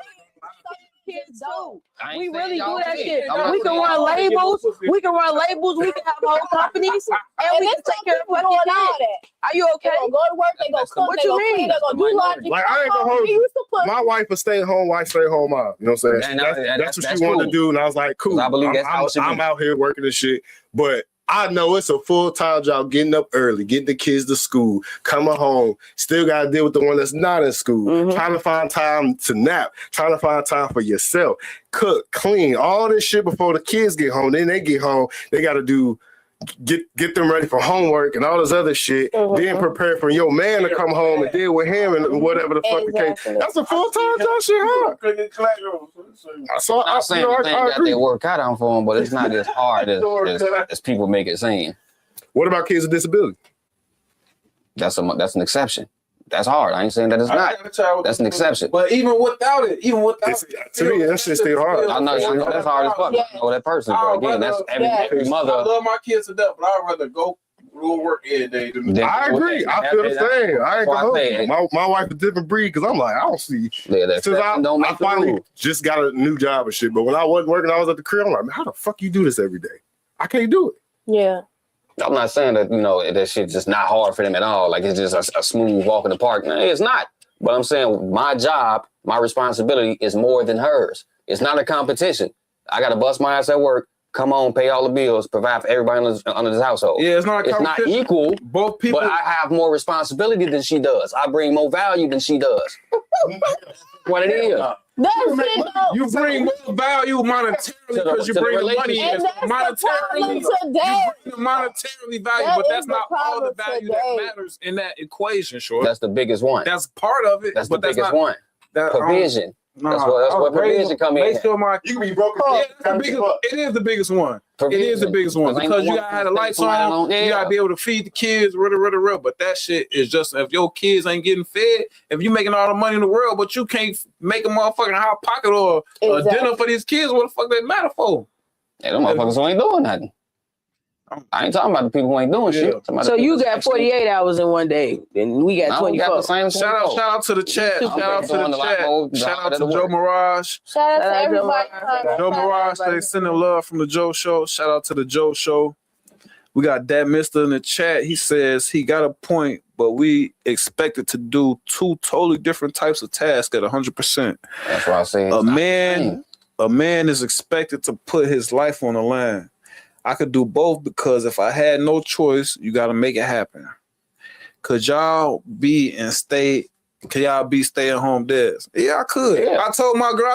Kids too. I ain't We saying really y'all do that can't. shit. I'm not We can saying run y'all can't. labels. We can run labels. We can have whole companies, and we can it's take care of doing fucking all kids. that. Are you They okay? gonna go to work. They gonna cook. What They you gonna clean. mean? They gonna do laundry. Like, I ain't gonna hold We you. used to put. My wife a stay-at-home wife, stay-at-home mom. You know what I'm saying? And That's that's what she wanted to do, and I was like, cool. I believe that's how it should I'm be. out here working this shit, but I know it's a full-time job getting up early, getting the kids to school, coming home, still got to deal with the one that's not in school, Mhm. trying to find time to nap, trying to find time for yourself, cook, clean, all this shit before the kids get home. Then they get home, they got to get them ready for homework and all this other shit, Mhm. then prepare for your man to come home and deal with him and whatever the fuck the case. Exactly. That's a full-time job shit, huh? So I'm not saying the thing I that agree. they work out on for them, but it's not as hard as people make it seem. What about kids with disability? That's an exception. That's hard. I ain't saying that it's not. That's an exception. But even without it, To me, that shit still hard. I know that's hard as fuck. Yeah. I know that person, but again, that's every I mother. love my kids to death, but I'd rather go work every day than I agree. I feel the same. I ain't gonna hold you. My wife a different breed because I'm like, I don't see. Yeah, that Since don't I make the finally rule. just got a new job and shit, but when I wasn't working, I was at the crib. I'm like, man, how the fuck you do this every day? I can't do it. Yeah. I'm not saying that, that shit's just not hard for them at all. Like, it's just a smooth walk in the park. No, it's not. But I'm saying my job, my responsibility is more than hers. It's not a competition. I got to bust my ass at work, come home, pay all the bills, provide for everybody under this household. Yeah, it's not a It's not competition. equal, Both people. but I have more resspibility than she does. I bring more value than she does. What it is. That's it though. You bring more value monetarily because you to the bring the money relationship. in. And that's the problem Monetarily, today. you bring the monetarily value, That but is that's the not all the problem value today. that matters in that equation, sure. That's the biggest one. That's part of it. That's the but that's biggest not, one. That, Provision. That's where provision come in. Make sure my You can be broke. yeah, it is the biggest one. It is the biggest one because you gotta have the lights on. You gotta be able to feed the kids, But that shit is just if your kids ain't getting fed, if you making all the money in the world, but you can't make a motherfucking hot pocket or a dinner for these kids, what the fuck they matter for? Yeah, them motherfuckers who ain't doing nothing. I ain't talking about the people who ain't doing shit. So you got 48 hours in one day, and we got 24. Got the same Shout out to the chat. Shout out to the chat. Shout out to Joe Mirage. Shout out to everybody. Joe Mirage, they sending love from the Joe Show. Shout out to the Joe Show. We got that Mister in the chat. He says he got a point, but we expected to do two totally different types of tasks at 100%. That's what I say. A man is expected to put his life on the line. I could do both because if I had no choice, you got to make it happen. Could y'all be and stay Can y'all be stay-at-home dads? Yeah, I could. Yeah. I tell my girl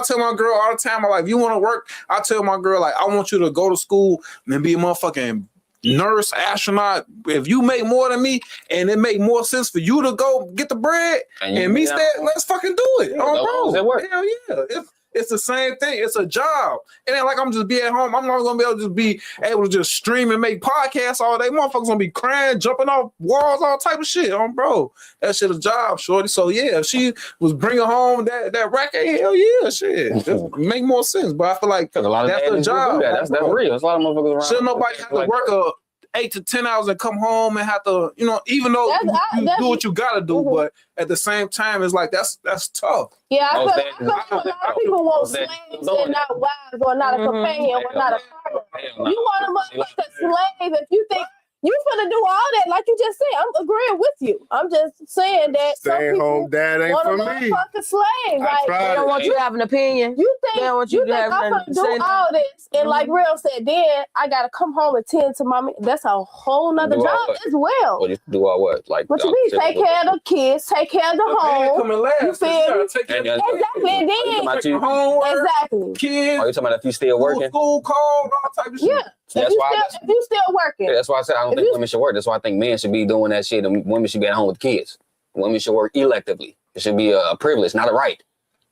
all the time, I'm like, if you want to work, I tell my girl, like, I want you to go to school and be a motherfucking nurse, astronaut. If you make more than me and it make more sense for you to go get the bread and me stay, let's fucking do it. Yeah, Oh, it bro. work. Hell yeah. It's the same thing. It's a job. It ain't like I'm just be at home. I'm not gonna be able to just be able to just stream and make podcasts all day. Motherfuckers gonna be crying, jumping off walls, all type of shit. Bro. That shit a job, shorty. So yeah, if she was bringing home that racket, hell yeah, shit. It make more sense. But I feel like Because a lot of that's dads the do job. that. That's real. There's a lot of motherfuckers around. Shouldn't nobody have to work 8 to 10 hours and come home and have to, even though you do what you gotta do, but at the same time, it's like that's tough. Yeah, I Most feel dads- like a lot of people want most slaves dads don't and not wives or not a companion or not a partner. You want a motherfucking slave if you think you finna do all that, like you just said. I'm agreeing with you. I'm just saying that some Staying people home dad ain't want for a me. motherfucking slave. Like, tried They don't want you to have an opinion. you They don't want think you to have I'm nothing gonna to say do all this, and like Real said, then I gotta come home and tend to my. That's a whole nother Do all job what? as well. What you do all what? Like What you mean? Take care of the kids, take care of the home. You feel me? Exactly, and then About you? Homework, exactly. kids, Are you talking about if you still working? school calls, all type of shit. Yeah. That's why. If you still working, Yeah, that's why I said I don't If think you- women should work. That's why I think men should be doing that shit and women should be at home with kids. Women should work electively. It should be a privilege, not a right.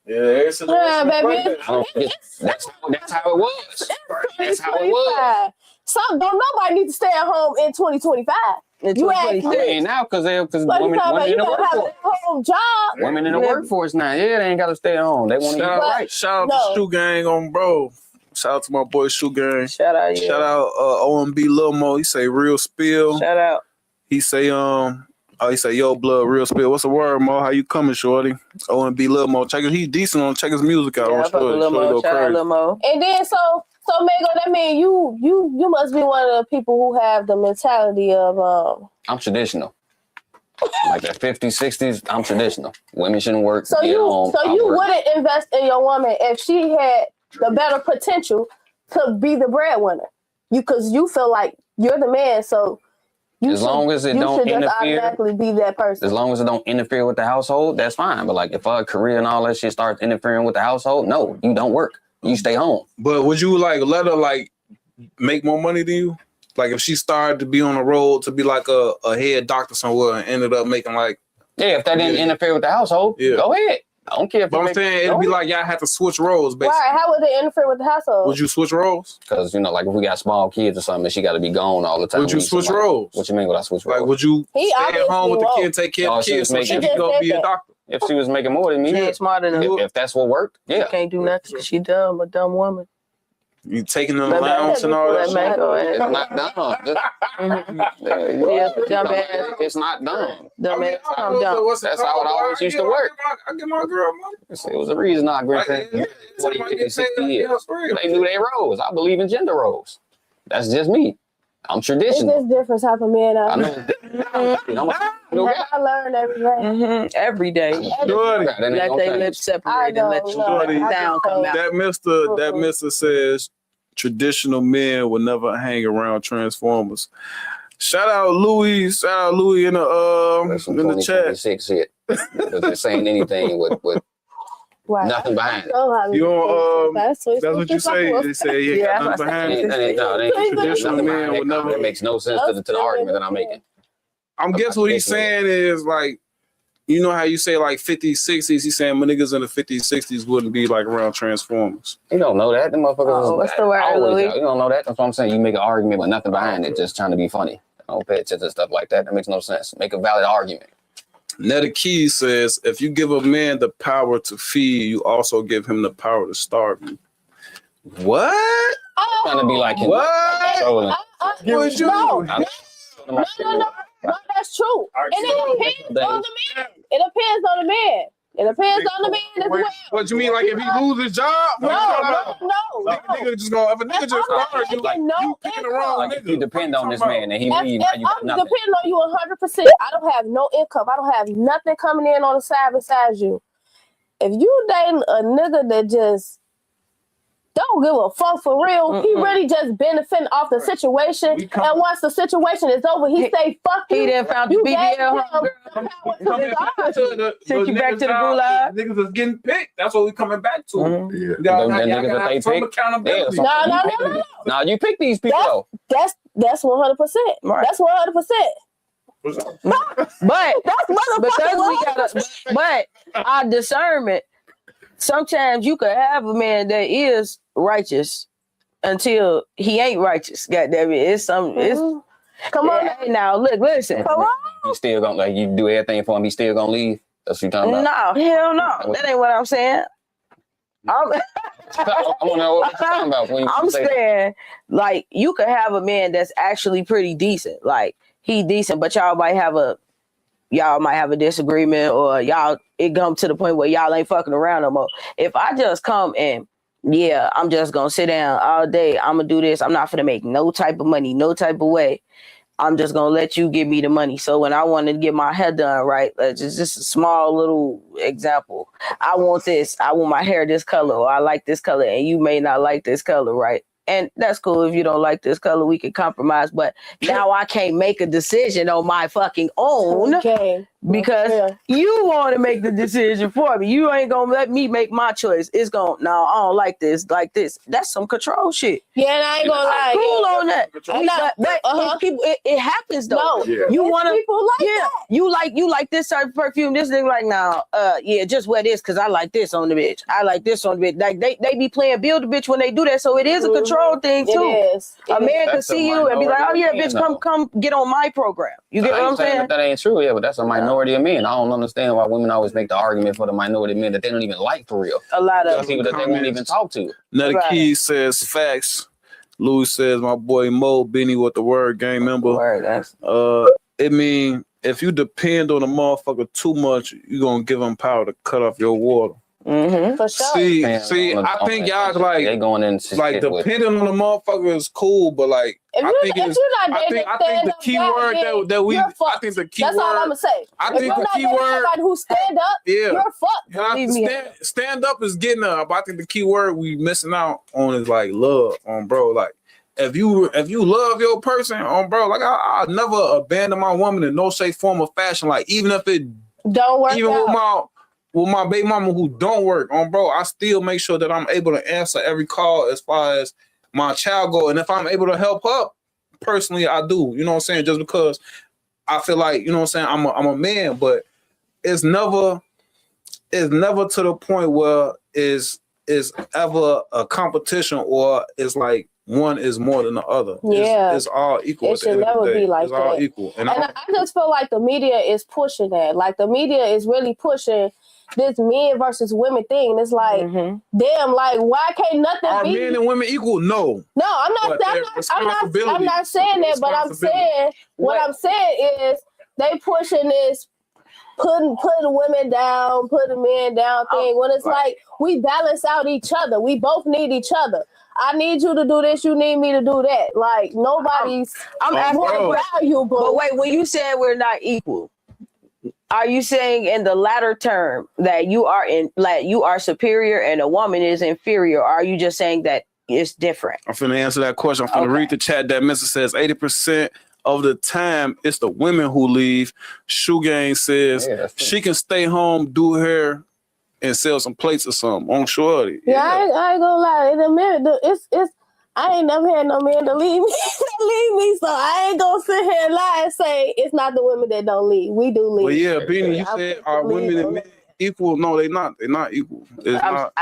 Yeah, it's Yeah, baby. I don't think that's how it was. That's how it was. Don't nobody need to stay at home in 2025. You ask I me. mean now because But women you in the gotta have workforce. a home job. Women in the Yeah. workforce now. Yeah, they ain't got to stay at home. They want to Shout eat out, right. shout out No. to Shoe Gang on bro. Shout out to my boy Shoe Gang. Shout out, yeah. Shout out OMB Lil Mo. He say real spill. Shout out. He say he say yo blood real spill. What's the word, Mo? How you coming, shorty? OMB Lil Mo. Check it. He decent on check his music out. Yeah, I on fuck with Shorty. Lil Shorty Mo. go Shout out crazy. Lil Mo. And then so Mago, that mean you must be one of the people who have the mentality of I'm traditional. Like the 50s, 60s, I'm traditional. Women shouldn't work. so be at you home, so I you work. wouldn't invest in your woman if she had the better potential to be the breadwinner. Because you feel like you're the man, so you As long as it you don't should just interfere. automatically be that person. As long as it don't interfere with the household, that's fine. But like if her career and all that shit starts interfering with the household, no, you don't work. You stay home. But would you like let her like make more money than you? Like if she started to be on the road to be like a head doctor somewhere and ended up making like. Yeah, if that didn't Yeah. interfere with the household, Yeah. go ahead. I don't care if But I'm saying it'd be like y'all have to switch roles, basically. Right? How would they interfere with the household? Would you switch roles? because like if we got small kids or something, she got to be gone all the time. Would you We need switch somebody- roles? What you mean? Would I switch roles? Like, would you He stay at home with the obviously kid and take care Oh, of the she kids was so she making- can go be a that. doctor? If she was making more than me, She ain't smarter than if that's what worked, She yeah. can't do nothing because she dumb, a dumb woman. You taking them Let me- allowance and all that let shit? me go It's ahead. not dumb. Yeah, dumb ass. It's not dumb. Dumb ass. I'm dumb. That's how it always used to work. I get my girl money. It was a reason our grandparents 40, 50, 60 years. They knew their roles. I believe in gender roles. That's just me. I'm It's traditional. just different type of men out I here. know. I learned every day. Every day. Shorty, That ain't Let gonna they change. lips separate I and let know, you no, Shorty. down come out. that mister says traditional men will never hang around Transformers. Shout out Louis in the That's some in the chat. 2026 shit. Because they're saying anything with Right. nothing behind it. You on, that's That's what you say. They say you ain't Yeah, got nothing behind it. Traditional man man would never- It makes no sense to the argument that I'm making. I'm guess what he's saying is like, you know how you say like 50s, 60s. He's saying my niggas in the 50s, 60s wouldn't be like around Transformers. You don't know that. The motherfuckers. Oh, what's the word, always Louis? out. You don't know that. That's what I'm saying. You make an argument with nothing behind it, just trying to be funny. I don't pay attention to stuff like that. That makes no sense. Make a valid argument. Netta Keys says, if you give a man the power to feed, you also give him the power to starve you. What? Trying to be like him. What? Trolling. Would you? No, I'm- no, that's true. And it depends on the man. It depends on the man. It depends on the man as well. What you mean? Like if he lose his job? No. Like a nigga just gonna, if a nigga just starve you, like you picking the wrong Like nigga. if you depend on this man and he If leave, you got I'm nothing. depending on you 100%, I don't have no income. I don't have nothing coming in on the side besides you. If you dating a nigga that just don't give a fuck for real. He Mm-mm. really just benefiting off the situation. We come- And once the situation is over, he say, fuck you. He done found the You gave BBL him homegirl. the power to Coming decide. back to the Sent you back niggas to the out, gulag? the niggas is getting picked. That's what we coming back to. Mhm. Yeah. You gotta, Them y'all niggas gotta that have they some pick. accountability. Yeah, No. Now you pick these people though. That's 100%. Right. That's 100%. But That's because we motherfucking. but our discernment, sometimes you could have a man that is righteous until he ain't righteous. God damn it. It's Come on. hey, now look, listen. Come on. You still gonna like you do everything for him. He still gonna leave. That's what you talking about. No, hell no. That ain't what I'm saying. I'm, I want to know what you're talking about when you I'm say that. saying, like, you could have a man that's actually pretty decent. Like, he decent, but y'all might have a disagreement, or it come to the point where y'all ain't fucking around no more. If I just come and I'm just gonna sit down all day, I'm gonna do this, I'm not gonna make no type of money, no type of way. I'm just gonna let you give me the money. So when I want to get my hair done, right? Just a small little example. I want this. I want my hair this color, or I like this color, and you may not like this color, right? And that's cool. If you don't like this color, we can compromise. But now I can't make a decision on my fucking own Okay. because Yeah. you want to make the decision for me. You ain't gonna let me make my choice. It's gonna I don't like this, like this. That's some control shit. Yeah, and I ain't gonna lie. I'm cool on that. I'm not- But uh-huh. people, it happens though. No. Yeah. You It's wanna people like yeah, that. you like this type of perfume. This nigga like just wear this because I like this on the bitch. I like this on the bitch. Like they be playing build a bitch when they do that. So it is a control thing too. It is. A man can That's a see you and be like, oh yeah, minority bitch, of men, come get on my program. You get I what I'm ain't saying saying? that ain't true, yeah, but that's a minority of men. I don't understand why women always make the argument for the minority of men that they don't even like for real. A lot Just of people that they won't even talk to. Nutty Right. Keys says facts. Louis says my boy Mo Benny with the word game member. word. That's It mean if you depend on a motherfucker too much, you gonna give him power to cut off your water. For sure. See, Man, I think y'all they like going in depending on the motherfucker is cool, but like If I you think if it's you're not I dating think the stand-up key guy, word then that we you're I fucked. think the key That's all I'm word gonna say. I If think you're the not key dating word somebody who stand up, yeah. you're fucked. And I Leave me stand up is getting up. I think the key word we missing out on is like love on bro. Like if you love your person on bro, like I'll never abandon my woman in no shape, form, or fashion. Like even if it Don't work even out. with my baby mama who don't work on bro, I still make sure that I'm able to answer every call as far as my child go. And if I'm able to help up personally, I do. You know what I'm saying? Just because I feel like, you know what I'm saying, I'm a man, but it's never to the point where is ever a competition or it's like one is more than the other. Yeah. It's all equal. It at the should end of the never day. be like it's all that. equal. And And I just feel like the media is pushing that. Like the media is really pushing this men versus women thing. It's like, damn, like why can't nothing are be? men and women equal? No. No, I'm But their I'm not saying that, but I'm saying what I'm saying is they pushing this putting women down, putting men down thing. When it's like we balance out each other. We both need each other. I need you to do this, you need me to do that. Like nobody's I'm asking more valuable. But wait, when you said we're not equal, are you saying in the latter term that you are superior and a woman is inferior? Or are you just saying that it's different? I'm finna answer that question. I'm finna read the chat that Mr. says 80% of the time it's the women who leave. Shoe Gang says she can stay home, do hair, and sell some plates or something on Shorty. Yeah, I ain't gonna lie. In a minute, it's I ain't never had no man to leave me, so I ain't gonna sit here and lie and say it's not the women that don't leave. We do leave. Well, yeah, Beanie, you said are women and men equal? No, they're not. They're not equal. It's not.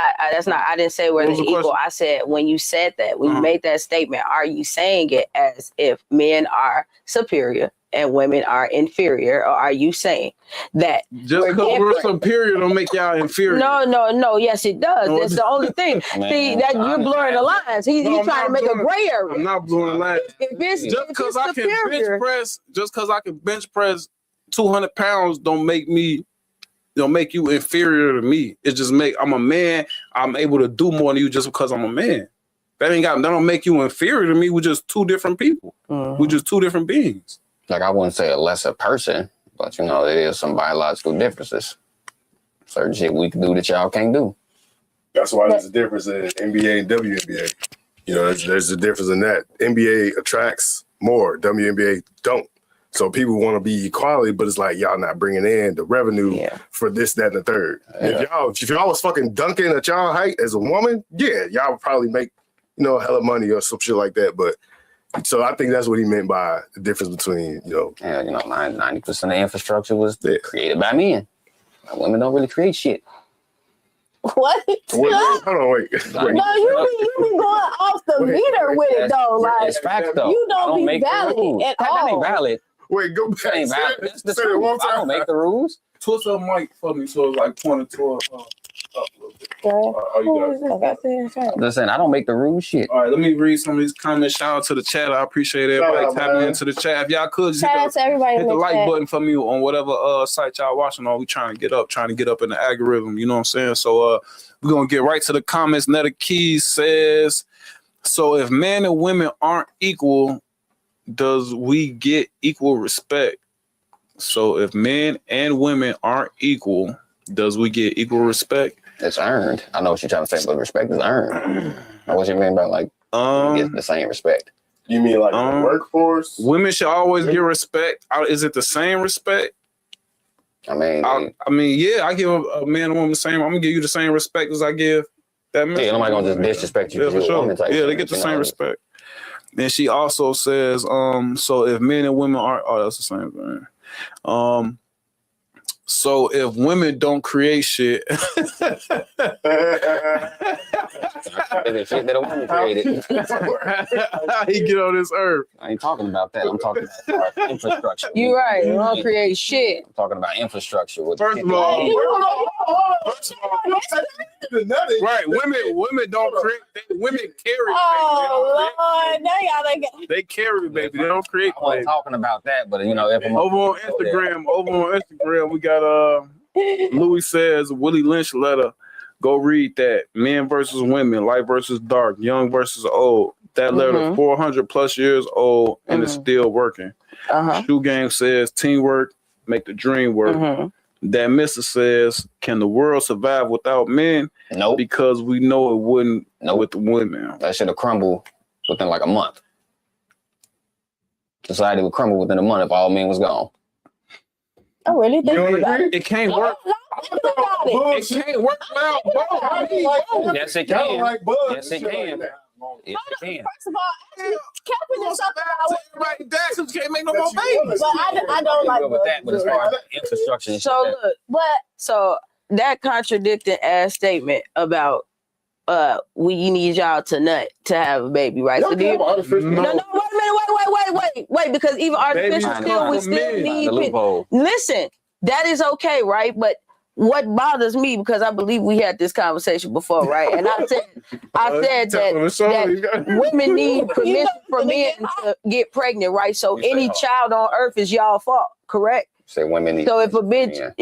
I didn't say we're What was the equal. question? I said when you said that, when you made that statement, are you saying it as if men are superior and women are inferior, or are you saying that Just because we're superior don't make y'all inferior. No. Yes, it does. No, That's the only thing. See, that you're blurring the lines. He's No, I'm trying to not make a blurring- gray area. I'm not blowing the line. Just because I can bench press 200 pounds don't make you inferior to me. It just I'm a man. I'm able to do more than you just because I'm a man. That don't make you inferior to me. We're just two different people. We're just two different beings. Like I wouldn't say a lesser person, but there is some biological differences. Certain shit we can do that y'all can't do. That's why there's a difference in NBA and WNBA. You know, there's a difference in that. NBA attracts more, WNBA don't. So people want to be equality, but it's like y'all not bringing in the revenue for this, that, and the third. If y'all was fucking dunking at y'all height as a woman, yeah, y'all would probably make, hella money or some shit like that. But so I think that's what he meant by the difference between, 90% of the infrastructure was created by men. Women don't really create shit. What? Hold on, wait. No, you be going off the meter with it though. Like it's facts though. You don't be make the valid rules. at That all. ain't valid. Wait, go back. That ain't valid. That's the Say it truth. one I don't time. make the rules. Twist up mic for me so it's like pointed to up a little bit. Okay. I'm just saying, I don't make the rules. Shit. All right, let me read some of these comments. Shout out to the chat. I appreciate everybody Shout out, tapping man. into the chat. If y'all could just Shout out to everybody hit in the the like chat. button for me on whatever site y'all watching on. We trying to get up in the algorithm. You know what I'm saying? So we're gonna get right to the comments. Netta Keys says, so if men and women aren't equal, does we get equal respect? So if men and women aren't equal, does we get equal respect? It's earned. I know what you're trying to say, but respect is earned. What you mean by like get the same respect? You mean like the workforce? Women should always get respect. Is it the same respect? I mean, I give a man and woman the same. I'm gonna give you the same respect as I give that man. yeah, nobody gonna just disrespect you. Yeah, for you're a sure. woman type Yeah, they shit, get the you same know? respect. And she also says, so if men and women are, that's the same thing. So if women don't create shit, It's shit that a woman created. how he get on this earth? I ain't talking about that. I'm talking about infrastructure. You right. You don't create shit. I'm talking about infrastructure. First of all, right? Women don't create. Women carry. Oh Lord, now y'all like They carry, baby. They don't create. I wasn't talking about that, but if I'm Over on Instagram, we got Louis says Willie Lynch letter. Go read that. Men versus women, light versus dark, young versus old. That letter 400 plus years old and it's still working. Shoe Gang says teamwork make the dream work. That Mr. says, can the world survive without men? Nope. Because we know it wouldn't with the women. That should have crumbled within like a month. Society would crumble within a month if all men was gone. I really think about it. It can't work. It can't work without both. Yes, it can. Yes, it can. Yes, it can. First of all, Captain is something I would, Everybody dancing can't make no more babies. but I don't like With that, but as far as infrastructure and shit, So look, so that contradicting ass statement about we need y'all to nut to have a baby, right? So do you, no, wait a minute, wait, because even artificial Baby, still we for still men. need the loophole. listen, that is okay, right? But what bothers me, because I believe we had this conversation before, right? And I said that women need permission for men to get pregnant, right? So any child on earth is y'all fault, correct? Say women need. So if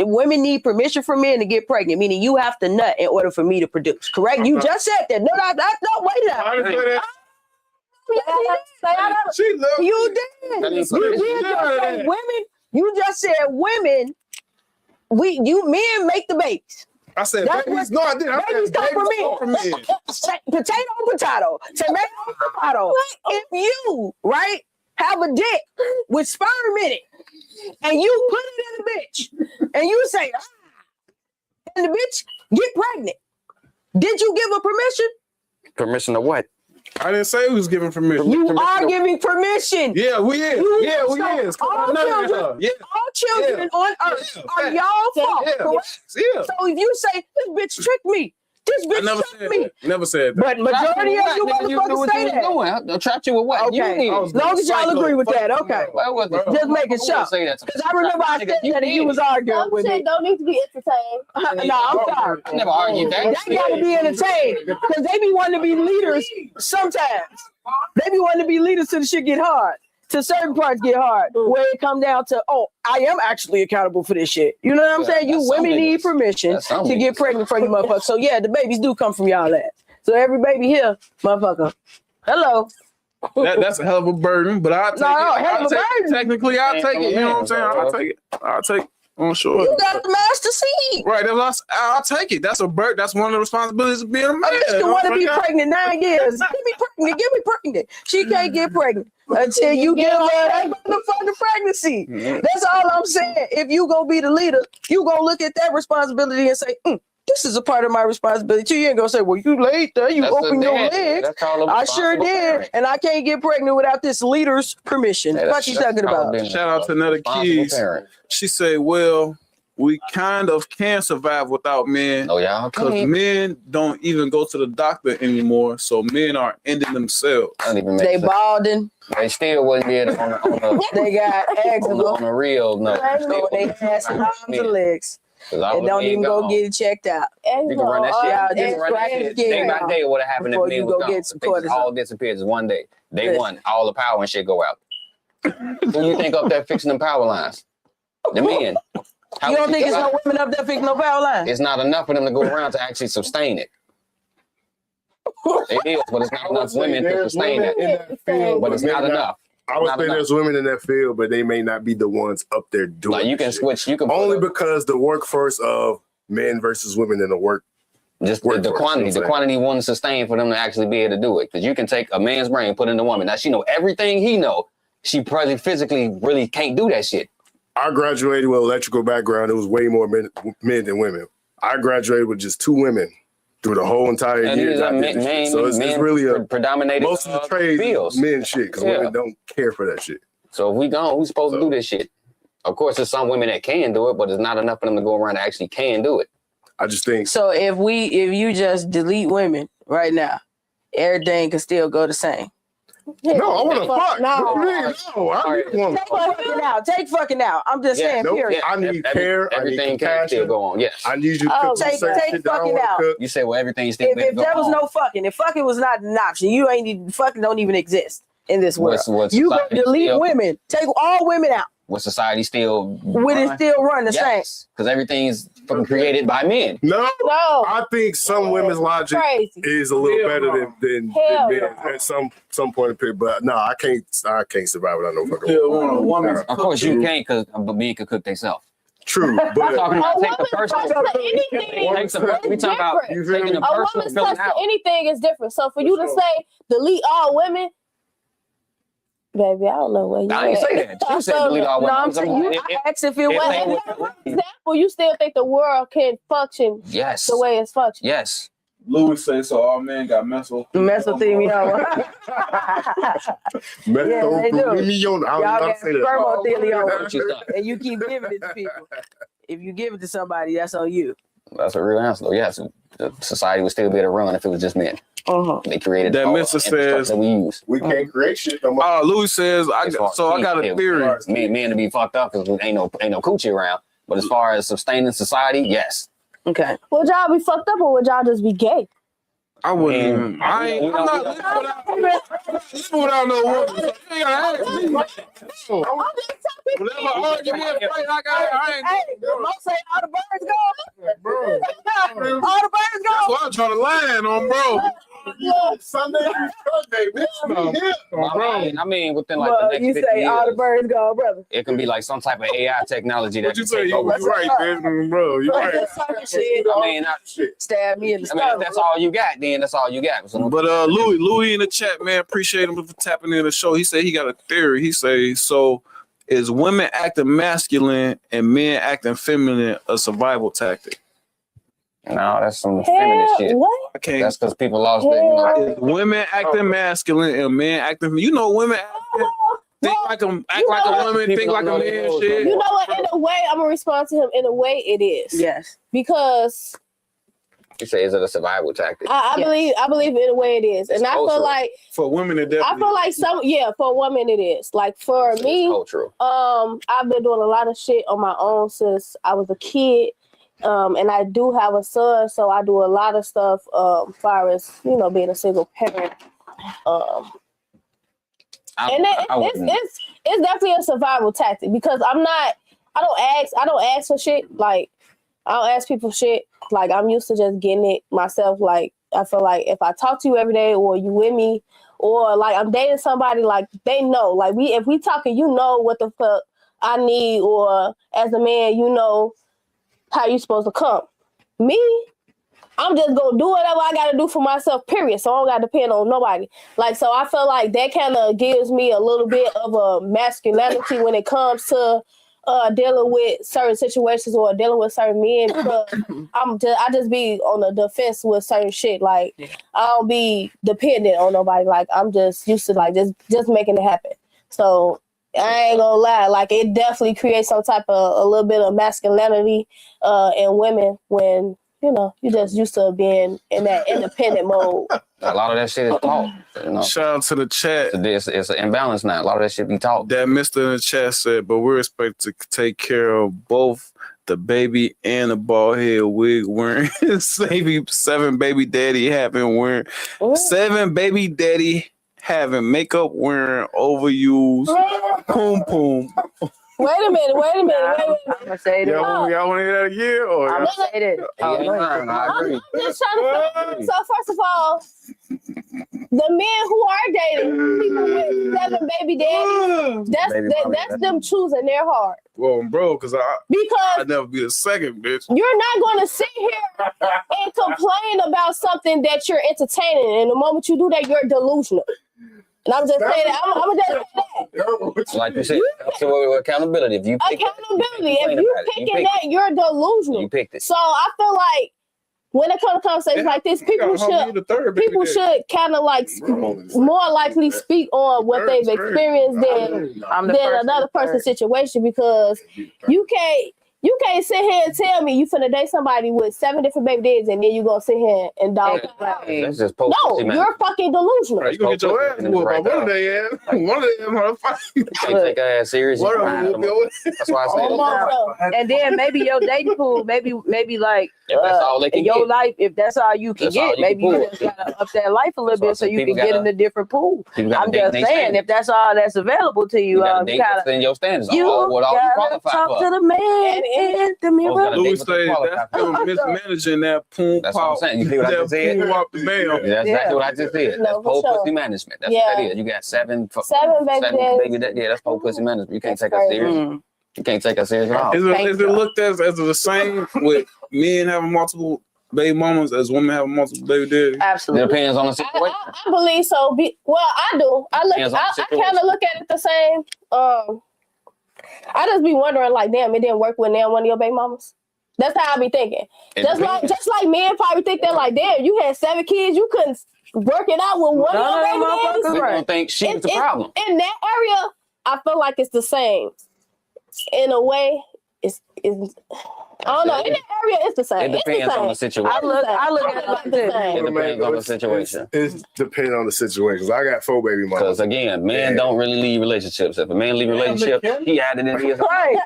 women need permission from men to get pregnant, meaning you have to nut in order for me to produce, correct? You just said that. No, wait a minute. You did. Women. You just said women. Men make the babies. I said, That's babies. what- No, I didn't. I babies said, come from babies men. come from men. Potato, tomato. If you, right, have a dick with sperm in it, and you put it in the bitch, and you say, and the bitch get pregnant, did you give her permission? Permission to what? I didn't say we was giving permission. You are giving permission. Yeah, we is. Yeah, we is. All children, Yeah. all children on earth are y'all fault, correct? Yeah. So if you say, this bitch tricked me, this I bitch never tricked said me. that. Never said that. But majority of you motherfuckers say that. Doing. Trapped you with what? Okay. You did. As long as y'all agree with that, okay. Well, what the- Just making sure. Say that to me. Because I remember I said that and you was arguing Some with shit me. don't need to be entertained. No, I'm sorry. I never argued that. That gotta be entertained. Because they be wanting to be leaders sometimes. They be wanting to be leaders till the shit get hard. Till certain parts get hard. Where it come down to, I am actually accountable for this shit. You know what I'm saying? You that's some women need niggas. permission That's some to get niggas. pregnant from you motherfuckers. So yeah, the babies do come from y'all ass. So every baby here, motherfucker. Hello. That's a hell of a burden, but I'll take No, it. hell of a burden. Technically, I'll take it. You know what I'm saying? I'll take it. I'm sure. You got the master seed. Right, I'll take it. That's That's one of the responsibilities of being a man. I used to want to be Oh, pregnant 9 years. Give me pregnant. She can't get pregnant until you give her that motherfucking pregnancy. That's all I'm saying. If you gonna be the leader, you gonna look at that responsibility and say, this is a part of my responsibility too. You ain't gonna say, well, you laid there, you open your legs. I sure did, and I can't get pregnant without this leader's permission. What you talking about? Shout out to Netta Keys. She said, well, we kind of can survive without men. Oh, y'all because men don't even go to the doctor anymore, so men are ending themselves. They balding. They still wasn't there on the They got eczema on a real note. They ass and arms and legs. And don't even go get it checked out. You can run that shit. Yeah, You just can run that shit day by day. What happened if before men you was go gone? get some Things cortisone. all disappeared just one day. Day one, all the power and shit go out. Who you think up there fixing them power lines? The men. You don't think it's no women up there fixing no power line? It's not enough for them to go around to actually sustain it. It is, but it's not enough women to sustain it. But it's not enough. I would say there's women in that field, but they may not be the ones up there doing Like you can shit. switch. You can Only because the workforce of men versus women in the work. Just the quantity won't sustain for them to actually be able to do it. Because you can take a man's brain, put in a woman. Now she know everything he know. She probably physically really can't do that shit. I graduated with electrical background. It was way more men than women. I graduated with just 2 women through the whole entire And year. these are men, So it's really a predominated most of the trades fields. men shit because women don't care for that shit. So if we gone, we supposed to do this shit. Of course, there's some women that can do it, but it's not enough for them to go around that actually can do it. I just think so. If you just delete women right now, everything can still go the same. No, I want to fuck. No, I want take fucking out. Take fucking out. I'm just saying. Period. I need care. Everything can still go on. Yes. I need you to cook take shit fucking out. You say, well, everything's still. If there was no fucking, if fucking was not an option, you ain't even fucking don't even exist in this world. You gonna delete women. Take all women out. With society still Would it still run the same? Because everything's fucking created by men. No. I think some women's logic is a little better than men at some point in period. But no, I can't survive without no fucking woman. Of course you can't, because men can cook themselves. True, but talking about take the personal. We talking about taking the a personal woman's feeling touch out. to anything is different. So for you to say delete all women, baby, I don't know where you. I ain't say that. You said delete all women. No, I'm saying I asked if it was. For example, you still think the world can function the way it's functioning? Yes. Louis says so. All men got mesothelioma. Yeah, they do. Y'all got spermothelioma, and you keep giving it to people. If you give it to somebody, that's on you. That's a real answer, though. Yes, society would still be able to run if it was just men. They created that. Mr. says that we use. We can't create shit. Louis says I got a theory. Men to be fucked up because ain't no coochie around. But as far as sustaining society, yes. Okay. Would y'all be fucked up or would y'all just be gay? I wouldn't even. I'm not living without no woman. So you gotta ask me. Whatever argument, fight I got, I ain't. Hey, don't say all the birds go. Bro. All the birds go. That's what I'm trying to land on, bro. Sunday, bro. I mean, within like Well, the next you 50 say years, all the birds go, brother. it can be like some type of AI technology that What you can say? take You over. right, man, bro. You right. I mean, stab me in the if that's all you got, then that's all you got. So But Louis in the chat, man, appreciate him for tapping in the show. He said he got a theory. He say, so is women acting masculine and men acting feminine a survival tactic? No, that's some feminist shit. What? I can't. That's because people lost their. Is women acting masculine and men acting. Women think like a woman, think like a man. Shit. You know what? In a way, I'm gonna respond to him. In a way, it is. Yes. Because You say, is it a survival tactic? I believe in a way it is, and I feel like for women it definitely. I feel like for women it is. Like for me, cultural. I've been doing a lot of shit on my own since I was a kid. And I do have a son, so I do a lot of stuff as far as, being a single parent. It's definitely a survival tactic because I don't ask for shit. Like, I don't ask people shit. Like, I'm used to just getting it myself. Like, I feel like if I talk to you every day or you with me or like I'm dating somebody, like they know, like if we talking, what the fuck I need, or as a man, you know how you supposed to come. Me, I'm just gonna do whatever I gotta do for myself, period. So I don't gotta depend on nobody. Like, so I feel like that kind of gives me a little bit of a masculinity when it comes to dealing with certain situations or dealing with certain men, because I just be on the defense with certain shit. Like, I don't be dependent on nobody. Like, I'm just used to like just making it happen. So I ain't gonna lie, like, it definitely creates some type of a little bit of masculinity in women when, you know, you just used to being in that independent mode. A lot of that shit is taught. You know? Shout out to the chat. It's an imbalance now. A lot of that shit be taught. That Mr. in the chat said, but we're expected to take care of both the baby and the bald head wig wearing. 7 baby daddy having wearing. 7 baby daddy having makeup wearing overused poom. Wait a minute. I'm gonna say that. Y'all want to hear that again? Or I'm gonna say that. I agree. I'm just trying to. So first of all, the men who are dating people with 7 baby daddies, that's them choosing their heart. well, bro, because Because I'd never be the second, bitch. you're not going to sit here and complain about something that you're entertaining. And the moment you do that, you're delusional. And I'm just saying that. I'm just saying that. Like you said, so accountability. If you pick Accountability. If you picking that, you're delusional. you picked it. So I feel like when it comes to conversations like this, people should kind of like more likely speak on what they've experienced than another person's situation, because you can't sit here and tell me you finna date somebody with 7 different baby daddies and then you gonna sit here and dog. That's just No, you're fucking delusional. Right, you gonna get your ass whooped by one of them. One of them motherfuckers. You can't take her ass serious. One of them whoop That's why I say Oh, my God. And then maybe your dating pool, maybe like if that's all they can in your get. life, if that's all you can That's all get, you can maybe you pull. just gotta up that life a little That's why I bit so said you can people get gotta- in a different pool. People gotta I'm date just their saying, standards. if that's all that's available to you, You gotta you date gotta within your standards. you What all you gotta qualify talk for. to the man in the mirror. gotta Louis date what they say qualify that's for. them mismanaging that poom That's what I'm pop. saying. You see what I That just said? poom off the mail. That's exactly what I just said. No, That's for whole sure. pussy management. That's Yeah. what that is. You got 7 baby daddies. Yeah, that's whole pussy management. You can't That's take us crazy. serious. You can't take us serious at all. Is it looked at as the same with men having multiple baby mamas as women having multiple baby daddies? It Absolutely. depends on the I situation. believe so. I do. I Depends on the kind situation. of look at it the same. I just be wondering, like, damn, it didn't work with now one of your baby mamas. That's how I be thinking. It Just depends. like men probably think that, like, damn, you had 7 kids, you couldn't work it out with one None of of them your baby motherfuckers daddies. We don't think she was the problem. In that area, I feel like it's the same. In a way, it's I don't know. In that area, it's the same. It depends on the It's the same. situation. I look at it like this. It depends on the situation. It's depending on the situations. I got 4 baby Because mamas. again, men don't really leave relationships. If a man leave a relationship, he added in his. Right.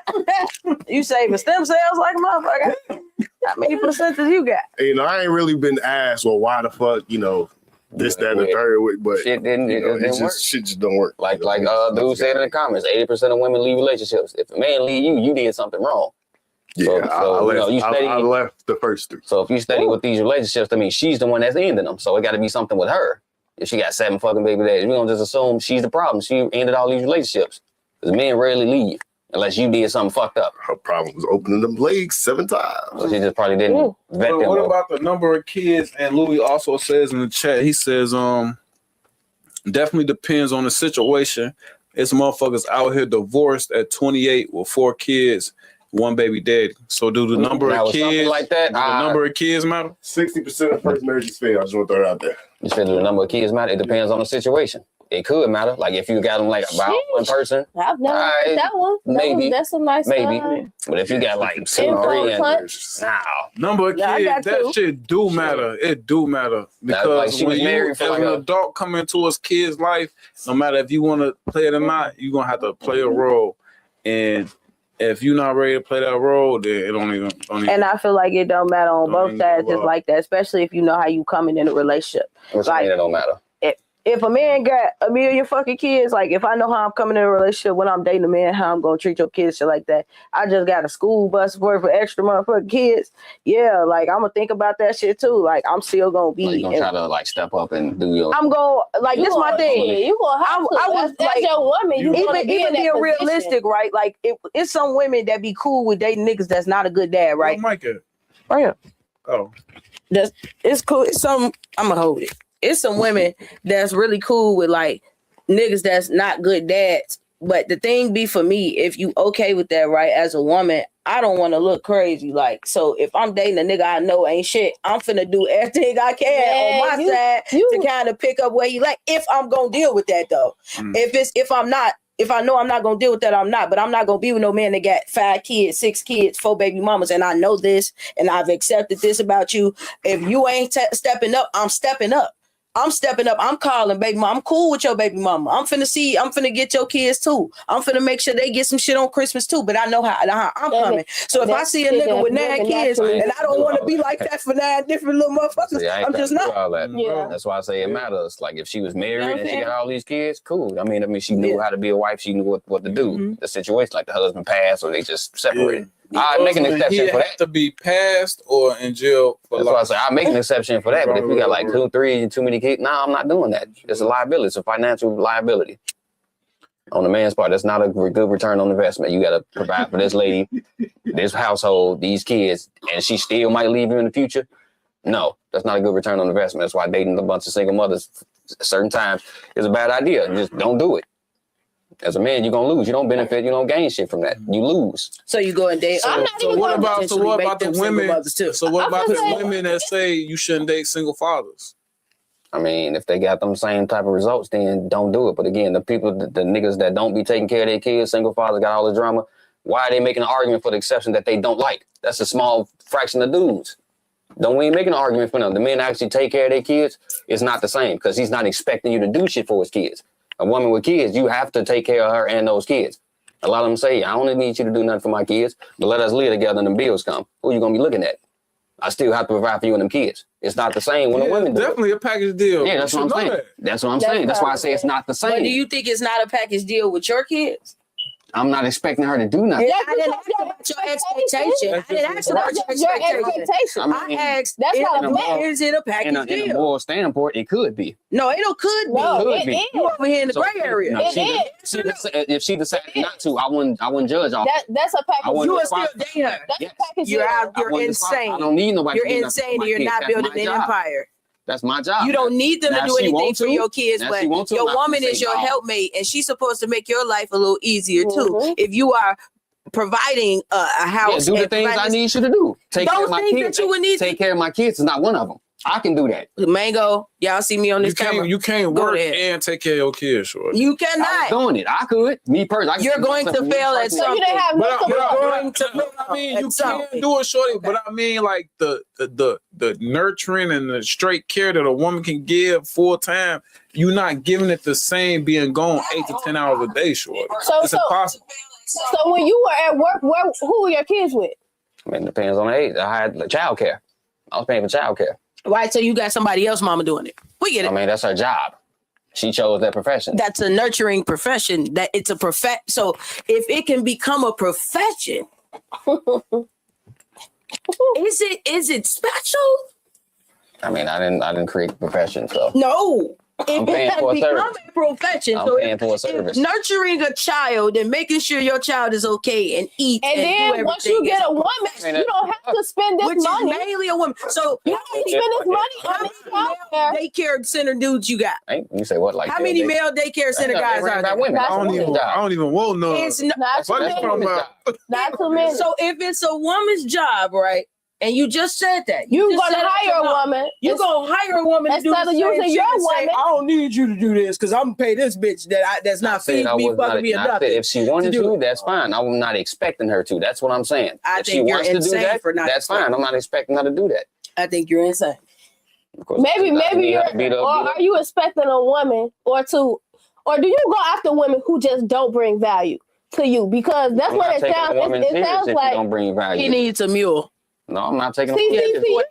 You saving stem cells like a motherfucker. How many percentages you got? You know, I ain't really been asked, well, why the fuck, you know, this, that, and the third with, but Shit didn't, you know, it didn't it's work. just shit just don't work. Like dude said in the comments, 80% of women leave relationships. If a man leave you, you did something wrong. Yeah, So, I you know, you steady- left the first 3. So if you study with these relationships, I mean, she's the one that's ending them. So it got to be something with her. If she got 7 fucking baby daddies, we don't just assume she's the problem. She ended all these relationships. Because men rarely leave unless you did something fucked up. Her problem was opening them legs 7 times. So she just probably didn't vet But them. what well. about the number of kids? And Louis also says in the chat, he says, definitely depends on the situation. It's motherfuckers out here divorced at 28 with 4 kids, 1 baby daddy. So do the number Now, of with something kids like that, do the number of kids matter? 60% of first marriages fail. I just want to throw it out there. You said the number of kids matter. It depends on the situation. It could matter. Like if you got them like about one person, I've never heard that one. maybe. That's a nice maybe. But if you got like 2, 3, and now Number of Yeah, I kids, got that 2. shit do matter. It do matter. That's like Because she was when you, married as for like an a- adult come into a kid's life, no matter if you want to play it or not, you're going to have to play a role. And if you're not ready to play that role, then it don't even. And I feel like it don't matter on Don't both even sides go just up. like that, especially if you know how you coming in a relationship. which Like- mean it don't matter. if a man got a million fucking kids, like if I know how I'm coming in a relationship when I'm dating a man, how I'm gonna treat your kids, shit like that. I just got a school bus for extra motherfucking kids. Yeah, like I'm gonna think about that shit too. Like I'm still gonna be. Like, you gonna try to like step up and do your. I'm going like You this. My gonna- thing. yeah, you gonna have to. I was That's like- your woman. You gonna Even be in that being position. realistic, right? Like it's some women that be cool with dating niggas that's not a good dad, right? Mike it. Right here. Oh. It's cool. It's some. I'm gonna hold it. It's some women that's really cool with like niggas that's not good dads. But the thing be for me, if you okay with that, right? As a woman, I don't want to look crazy. Like, so if I'm dating a nigga I know ain't shit, I'm finna do everything I can on my side to kind of pick up where he like. If I'm gonna deal with that though, if I know I'm not gonna deal with that, I'm not. But I'm not gonna be with no man that got 5 kids, 6 kids, 4 baby mamas, and I know this, and I've accepted this about you. If you ain't stepping up, I'm stepping up. I'm stepping up. I'm calling baby mama. I'm cool with your baby mama. I'm finna get your kids too. I'm finna make sure they get some shit on Christmas too. But I know how I'm coming. So if I see a nigga with 9 kids and I don't want to be like that for 9 different little motherfuckers, See, I ain't I'm just trying to do not. all that. Yeah. That's why I say it matters. Like if she was married You know what and she I'm got all these kids, cool. I mean, she knew how to be a wife. She knew what to do. Mm-hmm. The situation, like the husband passed or they just separated. I make an exception He for have that. to be passed or in jail for That's why I life. say I make an exception for that. But if you got like 2, 3, too many kids, nah, I'm not doing that. It's a liability. It's a financial liability on the man's part. That's not a good return on investment. You got to provide for this lady, this household, these kids, and she still might leave you in the future. No, that's not a good return on investment. That's why dating a bunch of single mothers certain times is a bad idea. Just don't do it. As a man, you're gonna lose. You don't benefit. You don't gain shit from that. You lose. So you go and date. I'm not even what gonna about potentially make the them single women? mothers too. So what I'm about the just saying- women that say you shouldn't date single fathers? I mean, if they got them same type of results, then don't do it. But again, the people, the niggas that don't be taking care of their kids, single fathers, got all the drama. Why are they making an argument for the exception that they don't like? That's a small fraction of dudes. We ain't making an argument for them. The men actually take care of their kids. It's not the same because he's not expecting you to do shit for his kids. A woman with kids, you have to take care of her and those kids. A lot of them say, I don't need you to do nothing for my kids, but let us live together and the bills come. Who you gonna be looking at? I still have to provide for you and them kids. It's not the same when the women do it. Definitely a package deal. Yeah, that's You what I'm should know saying. that. That's what I'm saying. That's why I say it's not the But do same. you think it's not a package deal with your kids? I'm not expecting her to do nothing. I didn't ask about your expectation. I didn't ask about your Your expectation. expectation. I asked, That's not a fact. is it a package In a deal? moral standpoint, it could be. No, it could be. No, could it be. is. You over here in the So, gray area. no, It if she decided not to, I wouldn't judge off. That's a package. I wouldn't You would respond. still date her. That's Yes. a package. You're deal. out. I You're wouldn't respond. insane. I don't need nobody. You're to do nothing for insane. my You're kids. not That's building my an job. empire. That's my job. You don't need them Now, to do if she anything want for to, your kids, now, but she want to, your I'm not woman gonna is say your no. helpmate, and she's supposed to make your life a little easier too. Mhm. If you are providing a Yeah, house, do the and things I providing- need you to do. Take care Those of my things kids. that you would need to- Take care of my kids is not one of them. I can do that. Mango, y'all see me on this camera. You can't Go work ahead. and take care of your kids, short. You I was cannot. doing it. I could. Me personally. I can You're speak going for to me fail at personally. So you didn't have But no going to I mean, you at some- can do it, shorty. Okay. But I mean, like the nurturing and the straight care that a woman can give full time, you're not giving it the same being gone 8 to 10 hours a day, shorty. It's impossible. So when you were at work, who were your kids with? I mean, it depends on the age. I had child care. I was paying for child care. Right, so you got somebody else, mama, doing it. We get I it. mean, that's her job. She chose that profession. That's a nurturing profession. That it's a So if it can become a profession, is it special? I mean, I didn't create the profession, so No. I'm If paying it has for a become service. a profession, I'm so paying for a if service. nurturing a child and making sure your child is okay and eat And do then once you everything get is- a woman, you don't have to spend this which money. is mainly a woman. So You don't have to spend this money how on many this male childcare. daycare center dudes you got? Hey, you say what? Like How many male daycare center guys are there? women? That's I don't even want no. It's not, Not What too is many. from Not too many. so if it's a woman's job, right? And you just said that You're just gonna said it hire a yourself. woman. You gonna hire a woman to do Instead the of same using shit your and say, woman. I don't need you to do this because I'm gonna pay this bitch that's not Saying feeding I me, was not, fucking me, I said adopted. if she wanted to do to, it. that's fine. I'm not expecting her to. That's what I'm saying. I If she think you're wants to do insane that, for not that's fine. expecting I'm not expecting her to do that. I think you're insane. Of course, Maybe beat you're, up, beat or up. are you expecting a woman or two, or do you go after women who just don't bring value to you? Because that's I'm what not it taking sounds. a woman It serious sounds if like. she don't bring value. He needs a mule. No, I'm not taking See, a you brings me with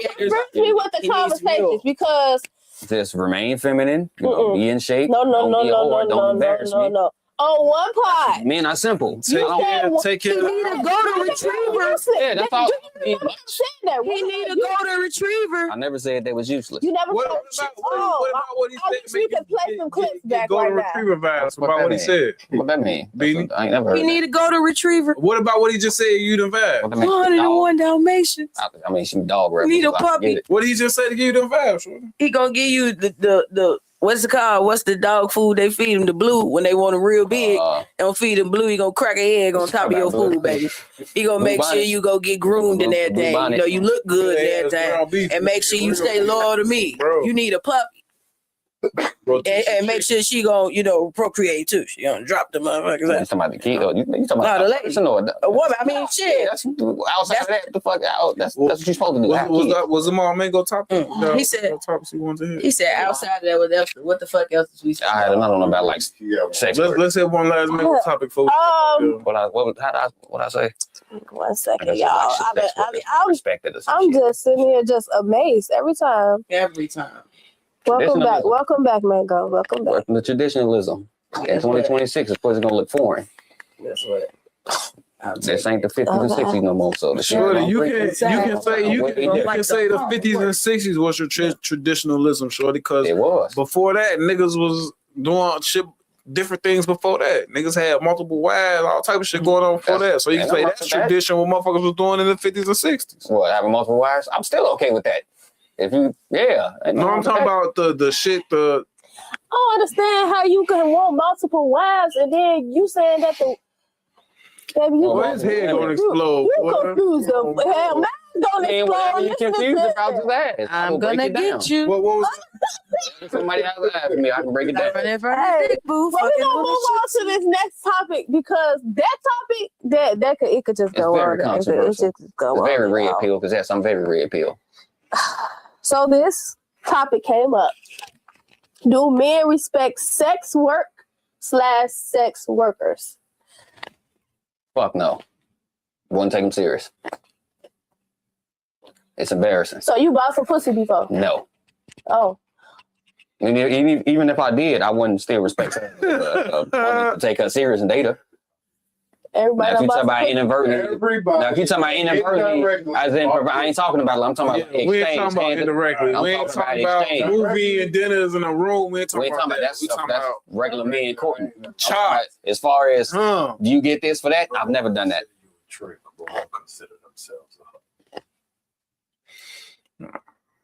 the He needs conversations fuel. because Just remain feminine. You know, be in shape. No, Don't be a whore. Don't embarrass me. no. On one pod. Men are simple. You said Take care. He need a golden retriever. Yeah, that's all. You never said that. He need a golden retriever. I never said they was useless. You never What said. about what he I said? wish we could play some clips back Go right to now. retriever vibes What about that what he mean? said. What that mean? Beanie? I ain't never heard He that. need a golden retriever. What about what he just said? You done vibes. What that mean? 101 Dalmatians. I mean, she dog rapper. Need a so I can puppy. get it. What did he just say to give you them vibes? Shorty? He gonna give you the what's it called? What's the dog food they feed him? The blue when they want him real big. Don't feed him blue. He gonna crack an egg on top of your food, baby. He gonna make sure you go get groomed and everything. You know, you look good and everything. And make sure you stay loyal to me. Bro. You need a puppy. And make sure she gonna, procreate too. She gonna drop the motherfuckers You out. talking about the kid? Or you talking Nah, about the lady. person or A woman, I mean, Yeah, shit. that's outside of that. The fuck out. That's what you're supposed to do. Have kids. Was the mom mango topic? He said- what topics he wanted to hear. He said outside of that, what the fuck else did we say? I had another one about like sex. Let's have one last mango topic, folks. What I say? One second, y'all. I'm Respected us. I'm just sitting here just amazed every time. Every time. Welcome back, Traditionalism. Mango. Welcome back. The traditionalism. In 2026, of course, it's gonna look foreign. That's what. This ain't the 50s and 60s no more. So the shit. Shorty, gonna you break can it. say the 50s and 60s was your traditionalism, shorty, because It was. before that, niggas was doing shit, different things before that. Niggas had multiple wives, all type of shit going on before that. So you can say that's tradition what motherfuckers was doing in the 50s and 60s. What, having multiple wives? I'm still okay with that. If you, yeah. No, I'm talking about the shit, I don't understand how you can want multiple wives and then you saying that the baby you Well, his head gonna explode. You confused them. Hell, man, gonna Man, explode. whatever you Listen, confused listen. about to that. I'm gonna get you. What was If somebody else asked me, I can break it down. Hey, well, we're gonna move on to this next topic because that topic it could just It's go very on. It controversial. just go It's on. very red y'all. pill because that's some very red pill. So this topic came up. Do men respect sex work / sex workers? Fuck no. Wouldn't take them serious. It's embarrassing. So you bought some pussy before? No. Oh, Even if I did, I wouldn't still respect her. Take her serious and date her. everybody. Now, if you done talk bought about some inadvertently, Everybody. now if you talking about inadvertently, as in, I ain't talking about. I'm talking about we ain't exchange. talking about indirectly. I'm We ain't talking talking about about exchange. movie and dinners in a room. We ain't We talking ain't talking about that. that We stuff. talking That's about regular men courting. chop. As far as do you get this for that, I've never done that. Trick won't consider themselves.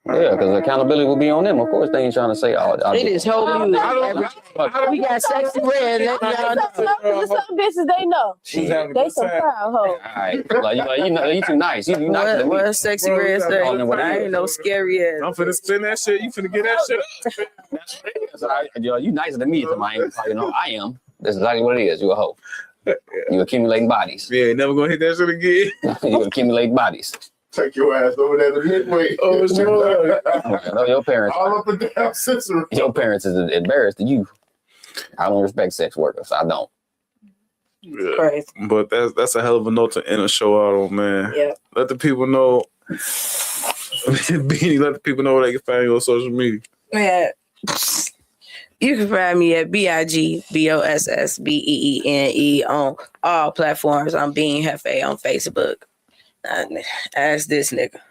Yeah, because accountability will be on them. Of course, they ain't trying to say, "Oh, It is whole music. I We got sexy red. Let y'all know. Some bitches they know. She's having a They good some time. proud hoes. All right, you too nice. You nice to me. What sexy Bro, red you say? gotta know I ain't no scary ass. I'm finna spin that shit. You finna get that shit up. You nicer than me. I am. That's exactly what it is. You a hoe. You accumulating bodies. Yeah, never gonna hit that shit again. You accumulate bodies. Take your ass over there to midway. Oh, sure. No, your parents. All up and down Cicero. Your parents is embarrassed to you. I don't respect sex workers. I don't. Yeah. Crazy. But that's a hell of a note to end a show out on, man. Yeah. Let the people know. Beanie, let the people know where they can find you on social media. Yeah. You can find me at BIGBOSSBEENE on all platforms. I'm Bean Hefe on Facebook. Ask this nigga.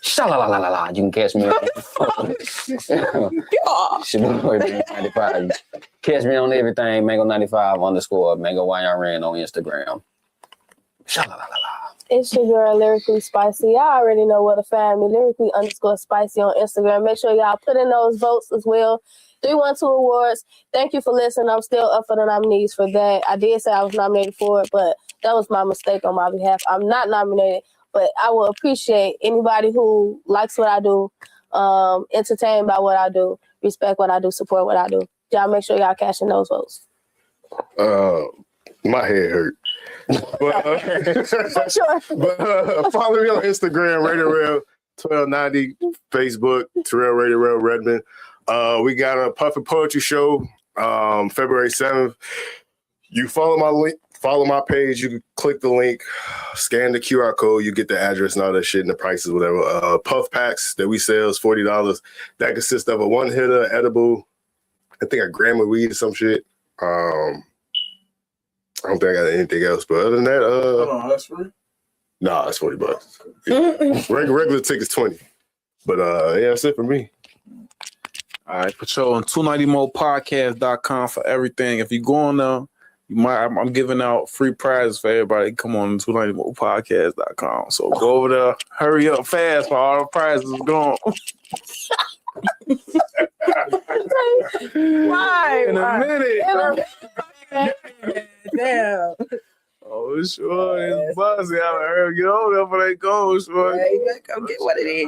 Sha-la-la-la-la-la. You can catch me on it's your boy, Mango 95. Catch me on everything, Mango 95 _ Mango YRN on Instagram. Sha-la-la-la-la. It's your girl, Lyrically Spicy. Y'all already know where to find me. Lyrically _Spicy on Instagram. Make sure y'all put in those votes as well. 312 Awards. Thank you for listening. I'm still up for the nominees for that. I did say I was nominated for it, but that was my mistake on my behalf. I'm not nominated, but I will appreciate anybody who likes what I do, entertained by what I do, respect what I do, support what I do. Y'all make sure y'all cash in those votes. My head hurt. But, Sure. but follow me on Instagram, Radio Rail 1290, Facebook, Terrell Radio Rail Redmond. We got a Puffin Poetry Show, February 7th. You follow my link. follow my page. You can click the link, scan the QR code. You get the address and all that shit and the prices, whatever. Puff packs that we sell is $40. That consists of a one hitter, edible, I think a gram of weed or some shit. I don't think I got anything else. But other than that, Hold on, that's free. nah, it's $40. Regular ticket's 20. But yeah, that's it for me. All right, for sure. And 290mopodcast.com for everything. If you go on there, you might. I'm giving out free prizes for everybody. Come on, 290mopodcast.com. So go over there. Hurry up fast for all the prizes gone. Right, In a right. minute. Damn. Oh, sure. It's buzzing. I heard get over there, but they go, sure. Hey, come get what it is.